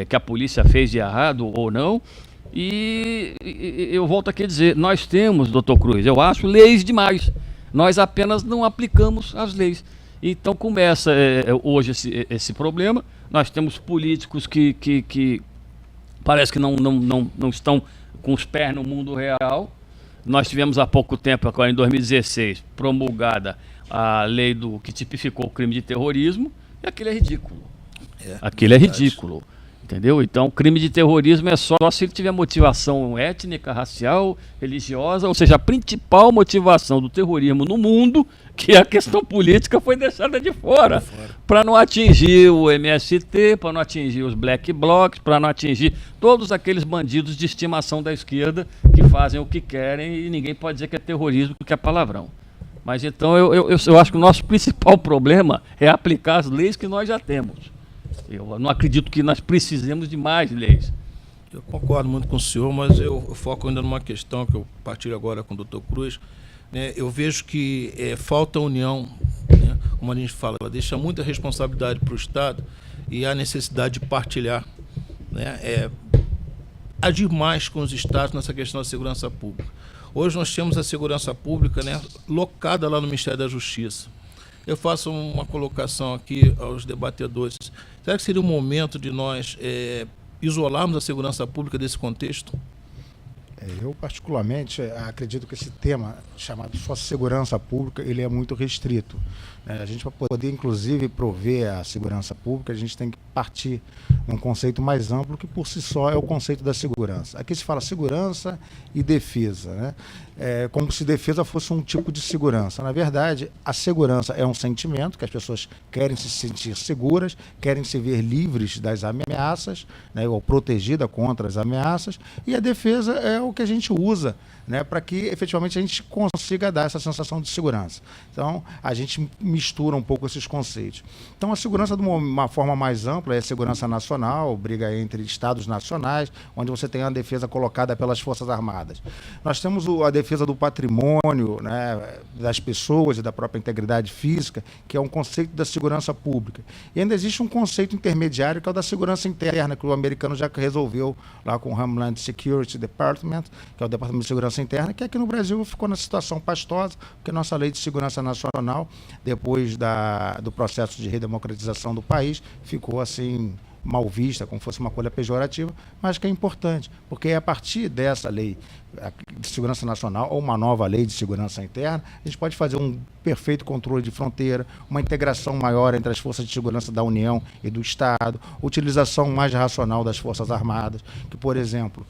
que a polícia fez de errado ou não. E eu volto aqui a dizer, nós temos, doutor Cruz, eu acho, leis demais, nós apenas não aplicamos as leis. Então começa hoje esse problema. Nós temos políticos que parece que não estão com os pés no mundo real. Nós tivemos há pouco tempo, agora em 2016, promulgada a lei que tipificou o crime de terrorismo, e aquilo é ridículo. Aquilo é ridículo. Entendeu? Então, crime de terrorismo é só se ele tiver motivação étnica, racial, religiosa, ou seja, a principal motivação do terrorismo no mundo, que é a questão política, foi deixada de fora. Para não atingir o MST, para não atingir os black blocs, para não atingir todos aqueles bandidos de estimação da esquerda que fazem o que querem e ninguém pode dizer que é terrorismo porque é palavrão. Mas então eu acho que o nosso principal problema é aplicar as leis que nós já temos. Eu não acredito que nós precisemos de mais leis. Eu concordo muito com o senhor, mas eu foco ainda numa questão que eu partilho agora com o doutor Cruz. Né? Eu vejo que falta união, né? Como a gente fala, ela deixa muita responsabilidade para o Estado e há necessidade de partilhar, né? Agir mais com os Estados nessa questão da segurança pública. Hoje nós temos a segurança pública, né, locada lá no Ministério da Justiça. Eu faço uma colocação aqui aos debatedores. Será que seria o momento de nós isolarmos a segurança pública desse contexto? Eu, particularmente, acredito que esse tema, chamado só segurança pública, ele é muito restrito. A gente, para poder, inclusive, prover a segurança pública, a gente tem que partir num conceito mais amplo, que por si só é o conceito da segurança. Aqui se fala segurança e defesa, né? Como se defesa fosse um tipo de segurança. Na verdade, a segurança é um sentimento, que as pessoas querem se sentir seguras, querem se ver livres das ameaças, né, ou protegida contra as ameaças, e a defesa é o que a gente usa, né, para que efetivamente a gente consiga dar essa sensação de segurança. Então, a gente mistura um pouco esses conceitos. Então, a segurança de uma forma mais ampla é a segurança nacional, briga entre estados nacionais, onde você tem a defesa colocada pelas Forças Armadas. Nós temos a defesa do patrimônio, né, das pessoas e da própria integridade física, que é um conceito da segurança pública. E ainda existe um conceito intermediário, que é o da segurança interna, que o americano já resolveu lá com o Homeland Security Department, que é o Departamento de Segurança Interna, que aqui no Brasil ficou na situação pastosa, porque nossa Lei de Segurança Nacional, depois do processo de redemocratização do país, ficou assim mal vista, como fosse uma coisa pejorativa, mas que é importante, porque é a partir dessa lei de segurança nacional ou uma nova lei de segurança interna, a gente pode fazer um perfeito controle de fronteira, uma integração maior entre as forças de segurança da União e do Estado, utilização mais racional das Forças Armadas, que, por exemplo,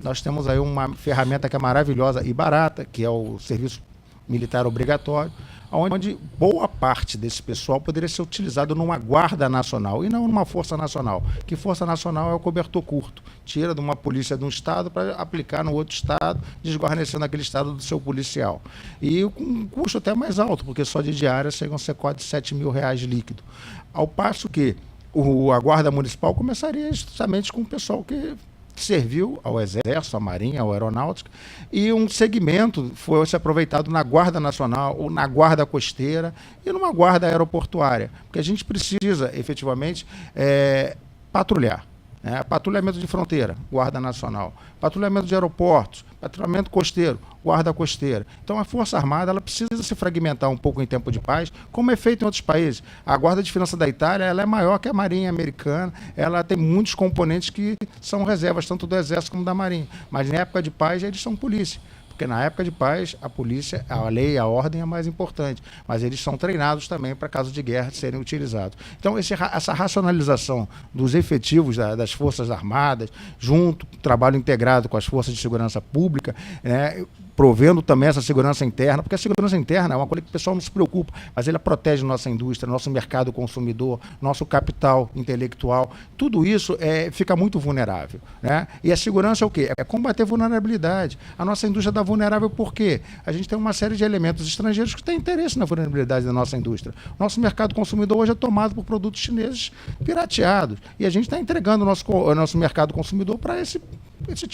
nós temos aí uma ferramenta que é maravilhosa e barata, que é o serviço militar obrigatório, onde boa parte desse pessoal poderia ser utilizado numa guarda nacional e não numa força nacional, que força nacional é o cobertor curto, tira de uma polícia de um estado para aplicar no outro estado, desguarnecendo aquele estado do seu policial. E com um custo até mais alto, porque só de diária chegam a ser quase R$7 mil líquido. Ao passo que a guarda municipal começaria justamente com o pessoal que serviu ao Exército, à Marinha, à Aeronáutica, e um segmento foi se aproveitado na Guarda Nacional, ou na Guarda Costeira e numa Guarda Aeroportuária, porque a gente precisa, efetivamente, patrulhar. Patrulhamento de fronteira, Guarda Nacional. Patrulhamento de aeroportos, patrulhamento costeiro, Guarda Costeira. Então a Força Armada ela precisa se fragmentar um pouco em tempo de paz, como é feito em outros países. A Guarda de Finança da Itália ela é maior que a Marinha Americana, ela tem muitos componentes que são reservas, tanto do Exército como da Marinha. Mas na época de paz eles são polícia. Porque na época de paz, a polícia, a lei, a ordem é mais importante. Mas eles são treinados também para, caso de guerra, serem utilizados. Então, essa racionalização dos efetivos das Forças Armadas, junto, trabalho integrado com as Forças de Segurança Pública, provendo também essa segurança interna, porque a segurança interna é uma coisa que o pessoal não se preocupa, mas ela protege nossa indústria, nosso mercado consumidor, nosso capital intelectual. Tudo isso fica muito vulnerável. E a segurança é o quê? É combater vulnerabilidade. A nossa indústria está vulnerável por quê? A gente tem uma série de elementos estrangeiros que têm interesse na vulnerabilidade da nossa indústria. Nosso mercado consumidor hoje é tomado por produtos chineses pirateados. E a gente está entregando o nosso mercado consumidor para esse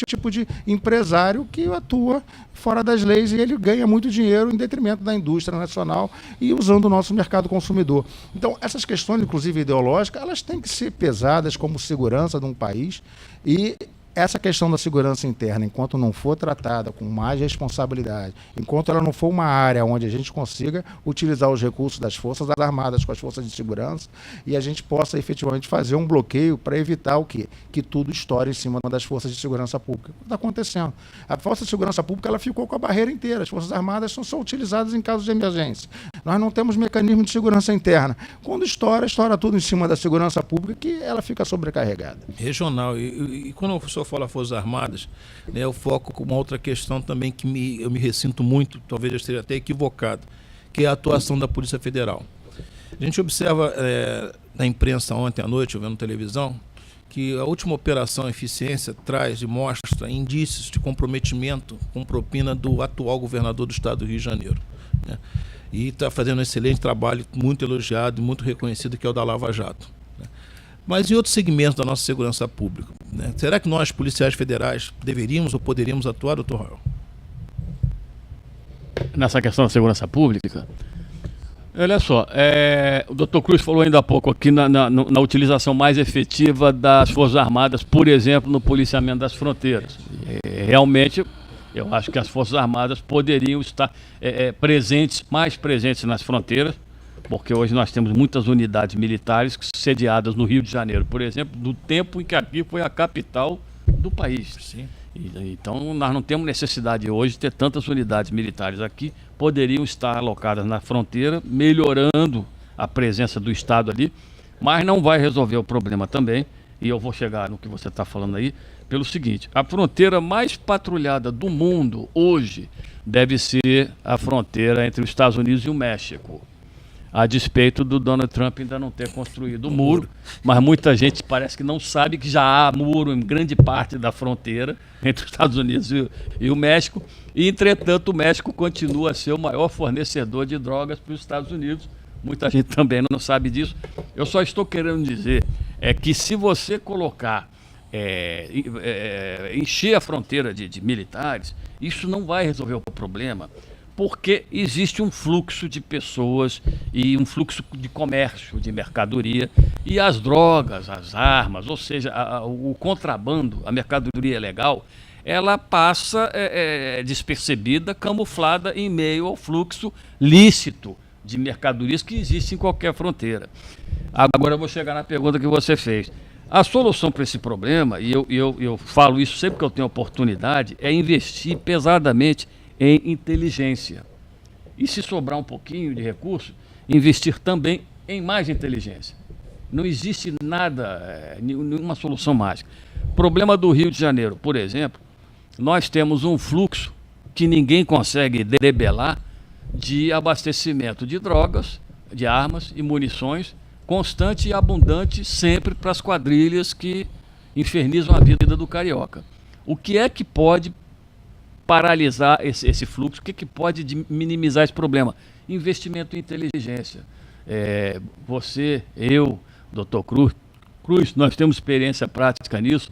tipo de empresário que atua fora das leis e ele ganha muito dinheiro em detrimento da indústria nacional e usando o nosso mercado consumidor. Então, essas questões, inclusive ideológicas, elas têm que ser pesadas como segurança de um país e essa questão da segurança interna, enquanto não for tratada com mais responsabilidade, enquanto ela não for uma área onde a gente consiga utilizar os recursos das Forças Armadas com as forças de segurança e a gente possa efetivamente fazer um bloqueio para evitar o quê? Que tudo estoure em cima das forças de segurança pública. O que está acontecendo? A Força de Segurança Pública ela ficou com a barreira inteira. As Forças Armadas são só utilizadas em casos de emergência. Nós não temos mecanismo de segurança interna. Quando estoura tudo em cima da segurança pública que ela fica sobrecarregada. Regional. E quando o senhor fala Forças Armadas, eu foco com uma outra questão também que eu me ressinto muito, talvez eu esteja até equivocado, que é a atuação da Polícia Federal. A gente observa na imprensa ontem à noite, vendo televisão, que a última operação Eficiência traz e mostra indícios de comprometimento com propina do atual governador do estado do Rio de Janeiro. E está fazendo um excelente trabalho, muito elogiado e muito reconhecido, que é o da Lava Jato. Mas em outros segmentos da nossa segurança pública, será que nós, policiais federais, deveríamos ou poderíamos atuar, doutor Rael? Nessa questão da segurança pública, olha só, o doutor Cruz falou ainda há pouco aqui na utilização mais efetiva das Forças Armadas, por exemplo, no policiamento das fronteiras. Realmente, eu acho que as Forças Armadas poderiam estar mais presentes nas fronteiras, porque hoje nós temos muitas unidades militares sediadas no Rio de Janeiro, por exemplo, do tempo em que aqui foi a capital do país. Sim. Então nós não temos necessidade hoje de ter tantas unidades militares aqui, poderiam estar alocadas na fronteira, melhorando a presença do Estado ali, mas não vai resolver o problema também, e eu vou chegar no que você está falando aí, pelo seguinte: a fronteira mais patrulhada do mundo hoje deve ser a fronteira entre os Estados Unidos e o México. a despeito do Donald Trump ainda não ter construído o muro, mas muita gente parece que não sabe que já há muro em grande parte da fronteira entre os Estados Unidos e o México, e entretanto o México continua a ser o maior fornecedor de drogas para os Estados Unidos. Muita gente também não sabe disso. Eu só estou querendo dizer que se você colocar, encher a fronteira de militares, isso não vai resolver o problema, porque existe um fluxo de pessoas e um fluxo de comércio, de mercadoria, e as drogas, as armas, ou seja, o contrabando, a mercadoria legal, ela passa despercebida, camuflada em meio ao fluxo lícito de mercadorias que existe em qualquer fronteira. Agora eu vou chegar na pergunta que você fez. A solução para esse problema, e eu falo isso sempre que eu tenho oportunidade, é investir pesadamente em inteligência. E se sobrar um pouquinho de recurso, investir também em mais inteligência. Não existe nada, nenhuma solução mágica. Problema do Rio de Janeiro, por exemplo, nós temos um fluxo que ninguém consegue debelar de abastecimento de drogas, de armas e munições, constante e abundante sempre para as quadrilhas que infernizam a vida do carioca. O que é que pode paralisar esse fluxo? O que pode minimizar esse problema? Investimento em inteligência. Você, eu, Dr. Cruz, nós temos experiência prática nisso.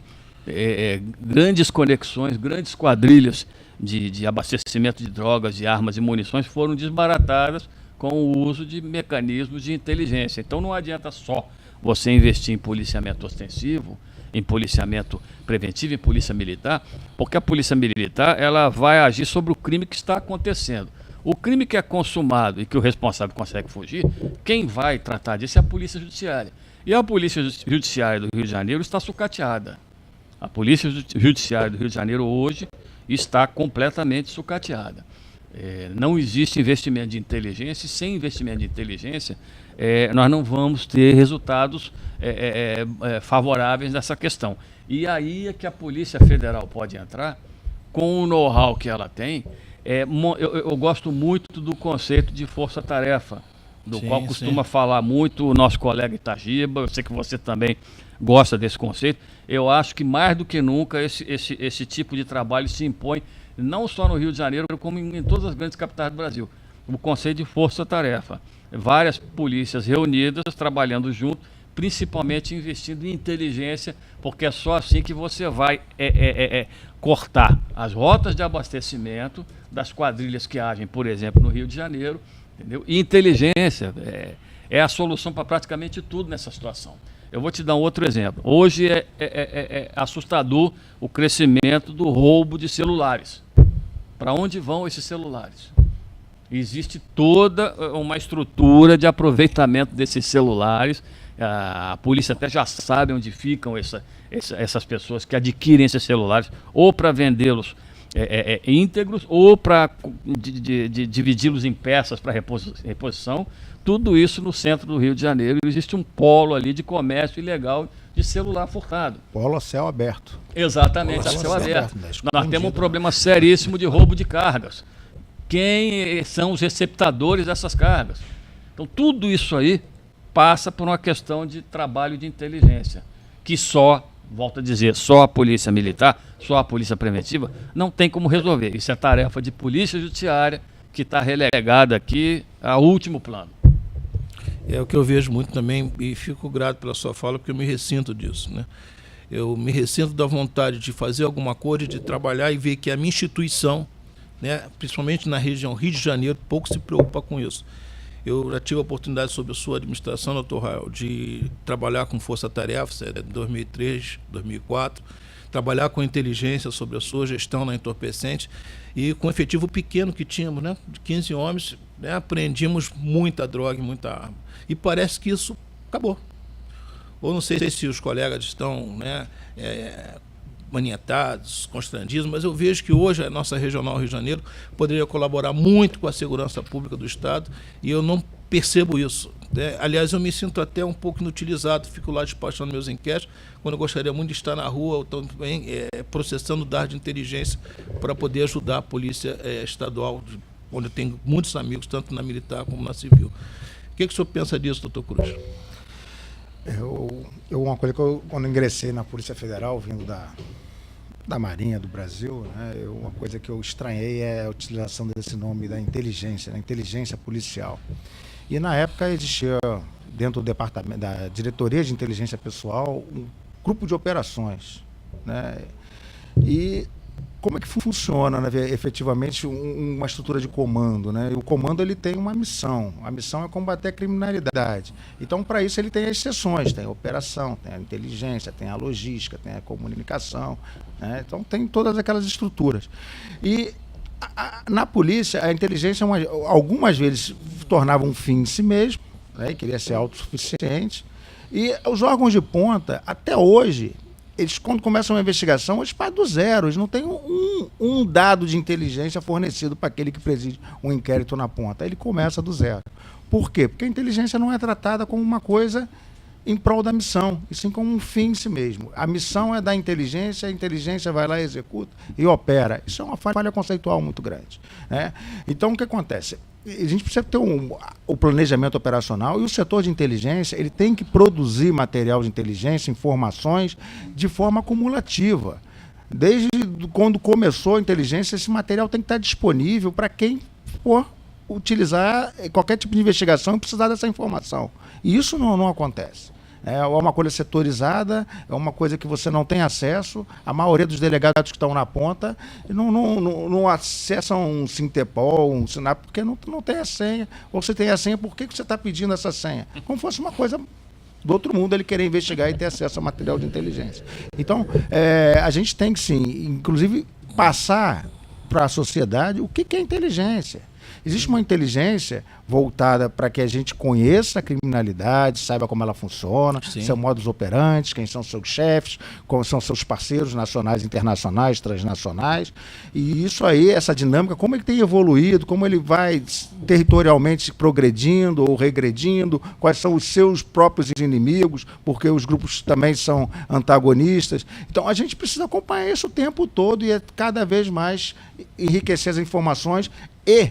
Grandes conexões, grandes quadrilhas de abastecimento de drogas, de armas e munições foram desbaratadas com o uso de mecanismos de inteligência. Então não adianta só você investir em policiamento ostensivo, em policiamento preventivo, em polícia militar, porque a polícia militar ela vai agir sobre o crime que está acontecendo. O crime que é consumado e que o responsável consegue fugir, quem vai tratar disso é a polícia judiciária. E a polícia judiciária do Rio de Janeiro está sucateada. A polícia judiciária do Rio de Janeiro hoje está completamente sucateada. Não existe investimento de inteligência, e sem investimento de inteligência nós não vamos ter resultados favoráveis nessa questão. E aí é que a Polícia Federal pode entrar com o know-how que ela tem. Eu gosto muito do conceito de força-tarefa, do qual costuma falar muito o nosso colega Itagiba. Eu sei que você também gosta desse conceito. Eu acho que mais do que nunca esse tipo de trabalho se impõe não só no Rio de Janeiro, como em todas as grandes capitais do Brasil. O conceito de força-tarefa. Várias polícias reunidas, trabalhando junto, principalmente investindo em inteligência, porque é só assim que você vai cortar as rotas de abastecimento das quadrilhas que agem, por exemplo, no Rio de Janeiro, entendeu? E inteligência é a solução para praticamente tudo nessa situação. Eu vou te dar um outro exemplo. Hoje é assustador o crescimento do roubo de celulares. Para onde vão esses celulares? Existe toda uma estrutura de aproveitamento desses celulares. A polícia até já sabe onde ficam essas pessoas que adquirem esses celulares, ou para vendê-los íntegros, ou para dividi-los em peças para reposição. Tudo isso no centro do Rio de Janeiro. Existe um polo ali de comércio ilegal de celular furtado. Polo a céu aberto. Exatamente, a céu aberto. Nós temos um problema seríssimo de roubo de cargas. Quem são os receptadores dessas cargas? Então tudo isso aí passa por uma questão de trabalho de inteligência, que volto a dizer, só a polícia militar, só a polícia preventiva não tem como resolver. Isso é tarefa de polícia judiciária, que está relegada aqui ao último plano. É o que eu vejo muito também, e fico grato pela sua fala, porque eu me ressinto disso, né? Eu me ressinto da vontade de fazer alguma coisa, de trabalhar e ver que a minha instituição, né, principalmente na região Rio de Janeiro, pouco se preocupa com isso. Eu já tive a oportunidade, sob a sua administração, doutor Rael, de trabalhar com força-tarefa, 2003, 2004, trabalhar com inteligência sobre a sua gestão na entorpecente, e com o efetivo pequeno que tínhamos, né, de 15 homens, né, apreendimos muita droga e muita arma. E parece que isso acabou. Ou não sei se os colegas estão, né, manietados, constrangidos, mas eu vejo que hoje a nossa regional Rio de Janeiro poderia colaborar muito com a segurança pública do Estado, e eu não percebo isso. Aliás, eu me sinto até um pouco inutilizado, fico lá despachando meus inquéritos, quando eu gostaria muito de estar na rua, ou também processando dados de inteligência para poder ajudar a polícia estadual, onde eu tenho muitos amigos, tanto na militar como na civil. O que o senhor pensa disso, doutor Cruz? Uma coisa que quando ingressei na Polícia Federal, vindo da Marinha do Brasil, né, uma coisa que eu estranhei é a utilização desse nome da inteligência, né, inteligência policial. E na época existia, dentro do departamento da Diretoria de Inteligência Pessoal, um grupo de operações, né? E como é que funciona, né, efetivamente uma estrutura de comando, né? E o comando ele tem uma missão. A missão é combater a criminalidade. Então, para isso ele tem as seções, tem a operação, tem a inteligência, tem a logística, tem a comunicação, né? Então tem todas aquelas estruturas. E na polícia a inteligência algumas vezes tornava um fim em si mesmo, né? E queria ser autossuficiente. E os órgãos de ponta, até hoje, eles, quando começam uma investigação, eles partem do zero. Eles não têm um dado de inteligência fornecido para aquele que preside um inquérito na ponta. Ele começa do zero. Por quê? Porque a inteligência não é tratada como uma coisa em prol da missão, e sim como um fim em si mesmo. A missão é da inteligência, a inteligência vai lá, executa e opera. Isso é uma falha conceitual muito grande, né? Então, o que acontece? A gente precisa ter o planejamento operacional, e o setor de inteligência ele tem que produzir material de inteligência, informações, de forma acumulativa. Desde quando começou a inteligência, esse material tem que estar disponível para quem for utilizar qualquer tipo de investigação e precisar dessa informação. E isso não acontece. É uma coisa setorizada, é uma coisa que você não tem acesso. A maioria dos delegados que estão na ponta não acessam um Sintepol, um Sinap, porque não tem a senha. Ou você tem a senha, por que você está pedindo essa senha? Como fosse uma coisa do outro mundo ele querer investigar e ter acesso a material de inteligência. Então, a gente tem que, sim, inclusive, passar para a sociedade o que é inteligência. Existe uma inteligência voltada para que a gente conheça a criminalidade, saiba como ela funciona, seu modus operandi, quem são seus chefes, como são seus parceiros nacionais, internacionais, transnacionais. E isso aí, essa dinâmica, como ele tem evoluído, como ele vai territorialmente progredindo ou regredindo, quais são os seus próprios inimigos, porque os grupos também são antagonistas. Então, a gente precisa acompanhar isso o tempo todo e cada vez mais enriquecer as informações e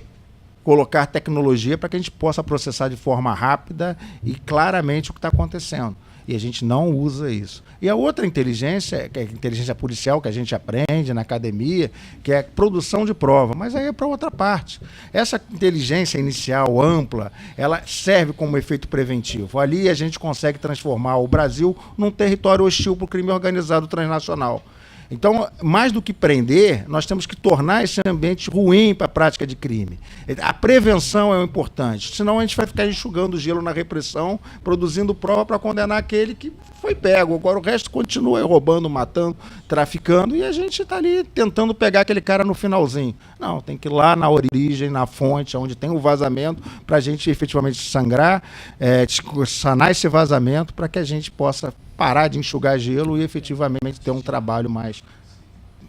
colocar tecnologia para que a gente possa processar de forma rápida e claramente o que está acontecendo. E a gente não usa isso. E a outra inteligência, que é a inteligência policial, que a gente aprende na academia, que é a produção de prova, mas aí é para outra parte. Essa inteligência inicial, ampla, ela serve como efeito preventivo. Ali a gente consegue transformar o Brasil num território hostil para o crime organizado transnacional. Então, mais do que prender, nós temos que tornar esse ambiente ruim para a prática de crime. A prevenção é o importante, senão a gente vai ficar enxugando gelo na repressão, produzindo prova para condenar aquele que foi pego. Agora o resto continua roubando, matando, traficando, e a gente está ali tentando pegar aquele cara no finalzinho. Não, tem que ir lá na origem, na fonte, onde tem o vazamento, para a gente efetivamente sangrar, sanar esse vazamento, para que a gente possa parar de enxugar gelo e efetivamente ter um trabalho mais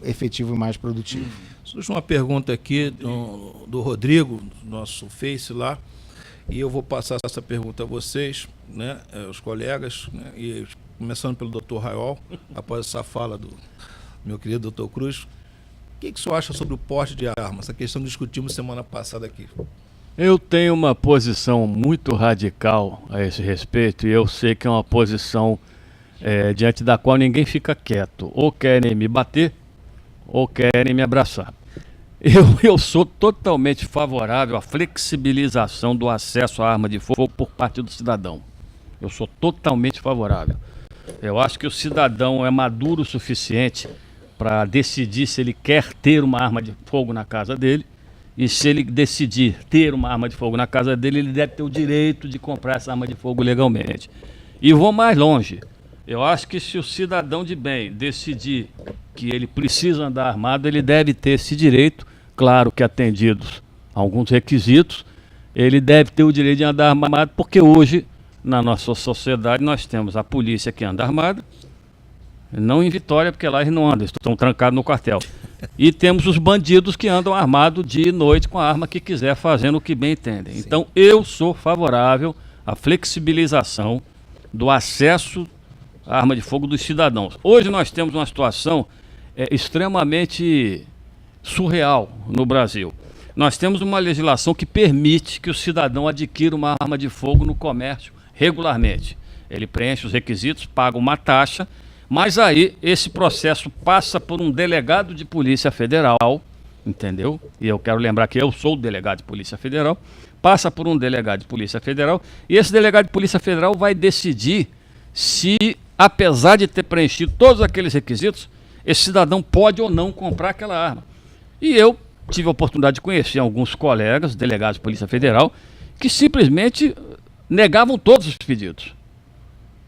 efetivo e mais produtivo. Surge uma pergunta aqui do Rodrigo, do nosso Face lá, e eu vou passar essa pergunta a vocês, né, os colegas, né, e começando pelo Dr. Raiol, após essa fala do meu querido Dr. Cruz. O que o senhor acha sobre o porte de armas? Essa questão que discutimos semana passada aqui. Eu tenho uma posição muito radical a esse respeito, e eu sei que é uma posição diante da qual ninguém fica quieto. Ou querem me bater, ou querem me abraçar. Eu sou totalmente favorável à flexibilização do acesso à arma de fogo por parte do cidadão. Eu sou totalmente favorável. Eu acho que o cidadão é maduro o suficiente para decidir se ele quer ter uma arma de fogo na casa dele. E se ele decidir ter uma arma de fogo na casa dele, ele deve ter o direito de comprar essa arma de fogo legalmente. E vou mais longe. Eu acho que se o cidadão de bem decidir que ele precisa andar armado, ele deve ter esse direito, claro que atendidos a alguns requisitos, ele deve ter o direito de andar armado, porque hoje, na nossa sociedade, nós temos a polícia que anda armada, não em Vitória, porque lá eles não andam, estão trancados no quartel. E temos os bandidos que andam armados dia e noite com a arma que quiser, fazendo o que bem entendem. Sim. Então, eu sou favorável à flexibilização do acesso à arma de fogo dos cidadãos. Hoje nós temos uma situação extremamente surreal no Brasil. Nós temos uma legislação que permite que o cidadão adquira uma arma de fogo no comércio regularmente. Ele preenche os requisitos, paga uma taxa, mas aí esse processo passa por um delegado de Polícia Federal, entendeu? E eu quero lembrar que eu sou o delegado de Polícia Federal, passa por um delegado de Polícia Federal, e esse delegado de Polícia Federal vai decidir se, apesar de ter preenchido todos aqueles requisitos, esse cidadão pode ou não comprar aquela arma. E eu tive a oportunidade de conhecer alguns colegas, delegados de Polícia Federal, que simplesmente negavam todos os pedidos.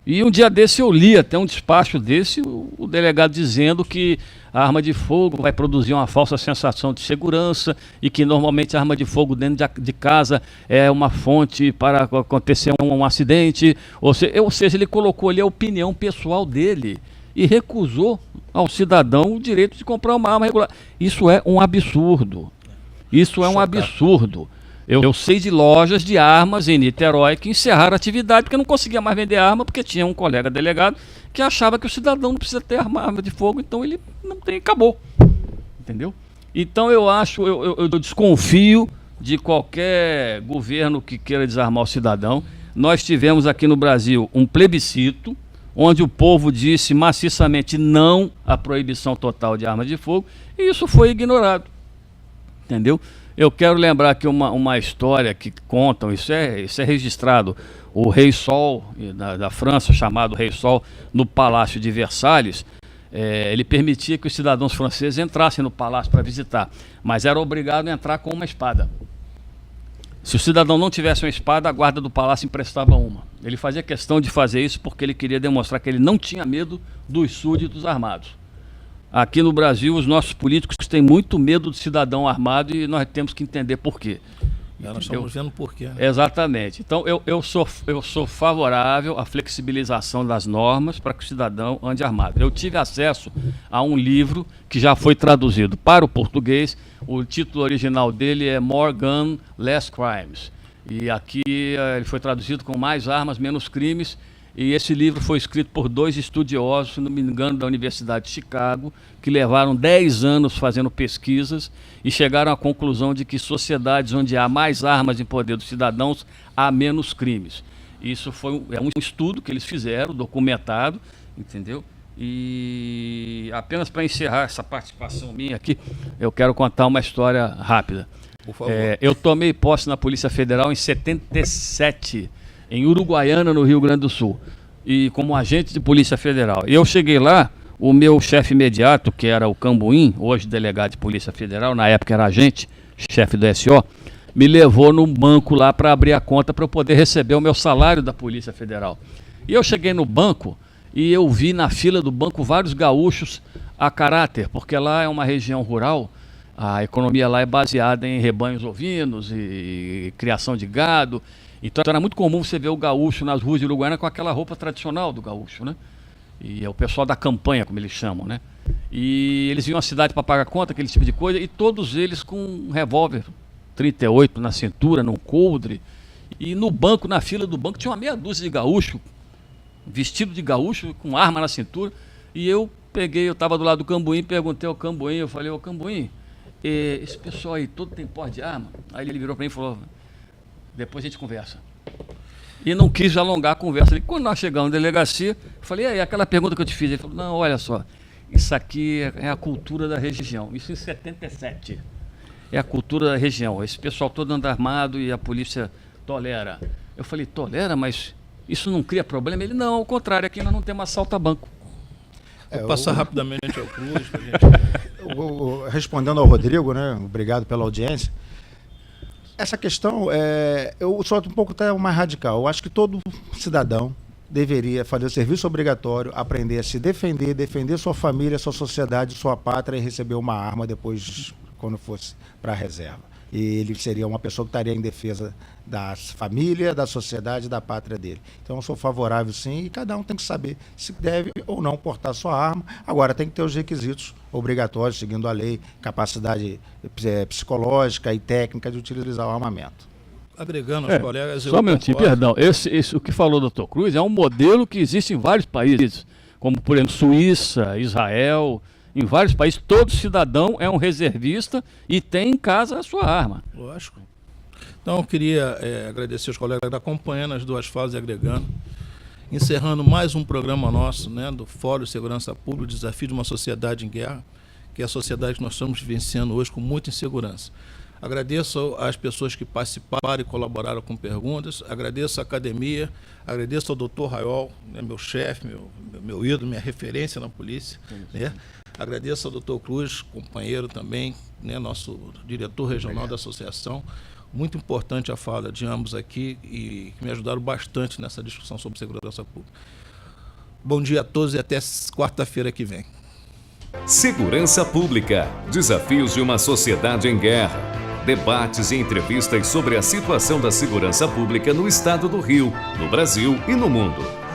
E um dia desse eu li até um despacho desse, o delegado dizendo que a arma de fogo vai produzir uma falsa sensação de segurança e que normalmente a arma de fogo dentro de casa é uma fonte para acontecer um acidente. Ou seja, ele colocou ali a opinião pessoal dele e recusou ao cidadão o direito de comprar uma arma regular. Isso é um absurdo. Isso é um absurdo. Eu sei de lojas de armas em Niterói que encerraram a atividade porque não conseguia mais vender arma, porque tinha um colega delegado que achava que o cidadão não precisa ter arma de fogo, então ele não tem, acabou. Entendeu? Então eu desconfio de qualquer governo que queira desarmar o cidadão. Nós tivemos aqui no Brasil um plebiscito, onde o povo disse maciçamente não à proibição total de armas de fogo, e isso foi ignorado. Entendeu? Eu quero lembrar aqui uma história que contam, isso é registrado, o Rei Sol da França, chamado Rei Sol, no Palácio de Versalhes, ele permitia que os cidadãos franceses entrassem no palácio para visitar, mas era obrigado a entrar com uma espada. Se o cidadão não tivesse uma espada, a guarda do palácio emprestava uma. Ele fazia questão de fazer isso porque ele queria demonstrar que ele não tinha medo dos súditos armados. Aqui no Brasil, os nossos políticos têm muito medo do cidadão armado e nós temos que entender por quê. Nós estamos vendo por quê. Né? Exatamente. Então, eu sou favorável à flexibilização das normas para que o cidadão ande armado. Eu tive acesso a um livro que já foi traduzido para o português. O título original dele é More Gun, Less Crimes. E aqui ele foi traduzido com Mais Armas, Menos Crimes. E esse livro foi escrito por 2 estudiosos, se não me engano, da Universidade de Chicago, que levaram 10 anos fazendo pesquisas e chegaram à conclusão de que sociedades onde há mais armas em poder dos cidadãos, há menos crimes. Isso é um estudo que eles fizeram, documentado, entendeu? E apenas para encerrar essa participação minha aqui, eu quero contar uma história rápida. Por favor. Eu tomei posse na Polícia Federal em 77, em Uruguaiana, no Rio Grande do Sul, e como agente de Polícia Federal. E eu cheguei lá, o meu chefe imediato, que era o Cambuim, hoje delegado de Polícia Federal, na época era agente, chefe do SO, me levou no banco lá para abrir a conta para eu poder receber o meu salário da Polícia Federal. E eu cheguei no banco e eu vi na fila do banco vários gaúchos a caráter, porque lá é uma região rural, a economia lá é baseada em rebanhos ovinos e criação de gado. Então era muito comum você ver o gaúcho nas ruas de Uruguaiana com aquela roupa tradicional do gaúcho, né? E é o pessoal da campanha, como eles chamam, né? E eles vinham à cidade para pagar conta, aquele tipo de coisa, e todos eles com um revólver 38 na cintura, num coldre. E no banco, na fila do banco, tinha uma meia dúzia de gaúcho, vestido de gaúcho, com arma na cintura. E eu estava do lado do Cambuim, perguntei ao Cambuim, eu falei, ô Cambuim, esse pessoal aí todo tem porte de arma? Aí ele virou para mim e falou, depois a gente conversa. E não quis alongar a conversa. E quando nós chegamos na delegacia, eu falei, e aí, aquela pergunta que eu te fiz? Ele falou, não, olha só, isso aqui é a cultura da região. Isso em 77. É a cultura da região. Esse pessoal todo anda armado e a polícia tolera. Eu falei, tolera, mas isso não cria problema? Ele, não, ao contrário, aqui nós não temos assalto a banco. Vou passar rapidamente ao Cruz. Pra gente... Respondendo ao Rodrigo, né? Obrigado pela audiência. Essa questão, eu sou um pouco até mais radical. Eu acho que todo cidadão deveria fazer o serviço obrigatório, aprender a se defender, defender sua família, sua sociedade, sua pátria e receber uma arma depois, quando fosse para a reserva. E ele seria uma pessoa que estaria em defesa da família, da sociedade, da pátria dele. Então eu sou favorável sim, e cada um tem que saber se deve ou não portar sua arma. Agora tem que ter os requisitos obrigatórios, seguindo a lei, capacidade psicológica e técnica de utilizar o armamento. Agregando aos colegas... Só um minutinho, perdão. O que falou o Dr. Cruz é um modelo que existe em vários países, como por exemplo Suíça, Israel, Em vários países, todo cidadão é um reservista e tem em casa a sua arma. Lógico. Então, eu queria agradecer os colegas acompanhando as duas fases e agregando. Encerrando mais um programa nosso, né, do Fórum de Segurança Pública, Desafio de uma Sociedade em Guerra, que é a sociedade que nós estamos vivenciando hoje com muita insegurança. Agradeço às pessoas que participaram e colaboraram com perguntas, agradeço à academia, agradeço ao doutor Raiol, né, meu chefe, meu ídolo, minha referência na polícia, né? Agradeço ao doutor Cruz, companheiro também, né, nosso diretor regional da associação. Muito importante a fala de ambos aqui e que me ajudaram bastante nessa discussão sobre segurança pública. Bom dia a todos e até quarta-feira que vem. Segurança Pública. Desafios de uma sociedade em guerra. Debates e entrevistas sobre a situação da segurança pública no estado do Rio, no Brasil e no mundo.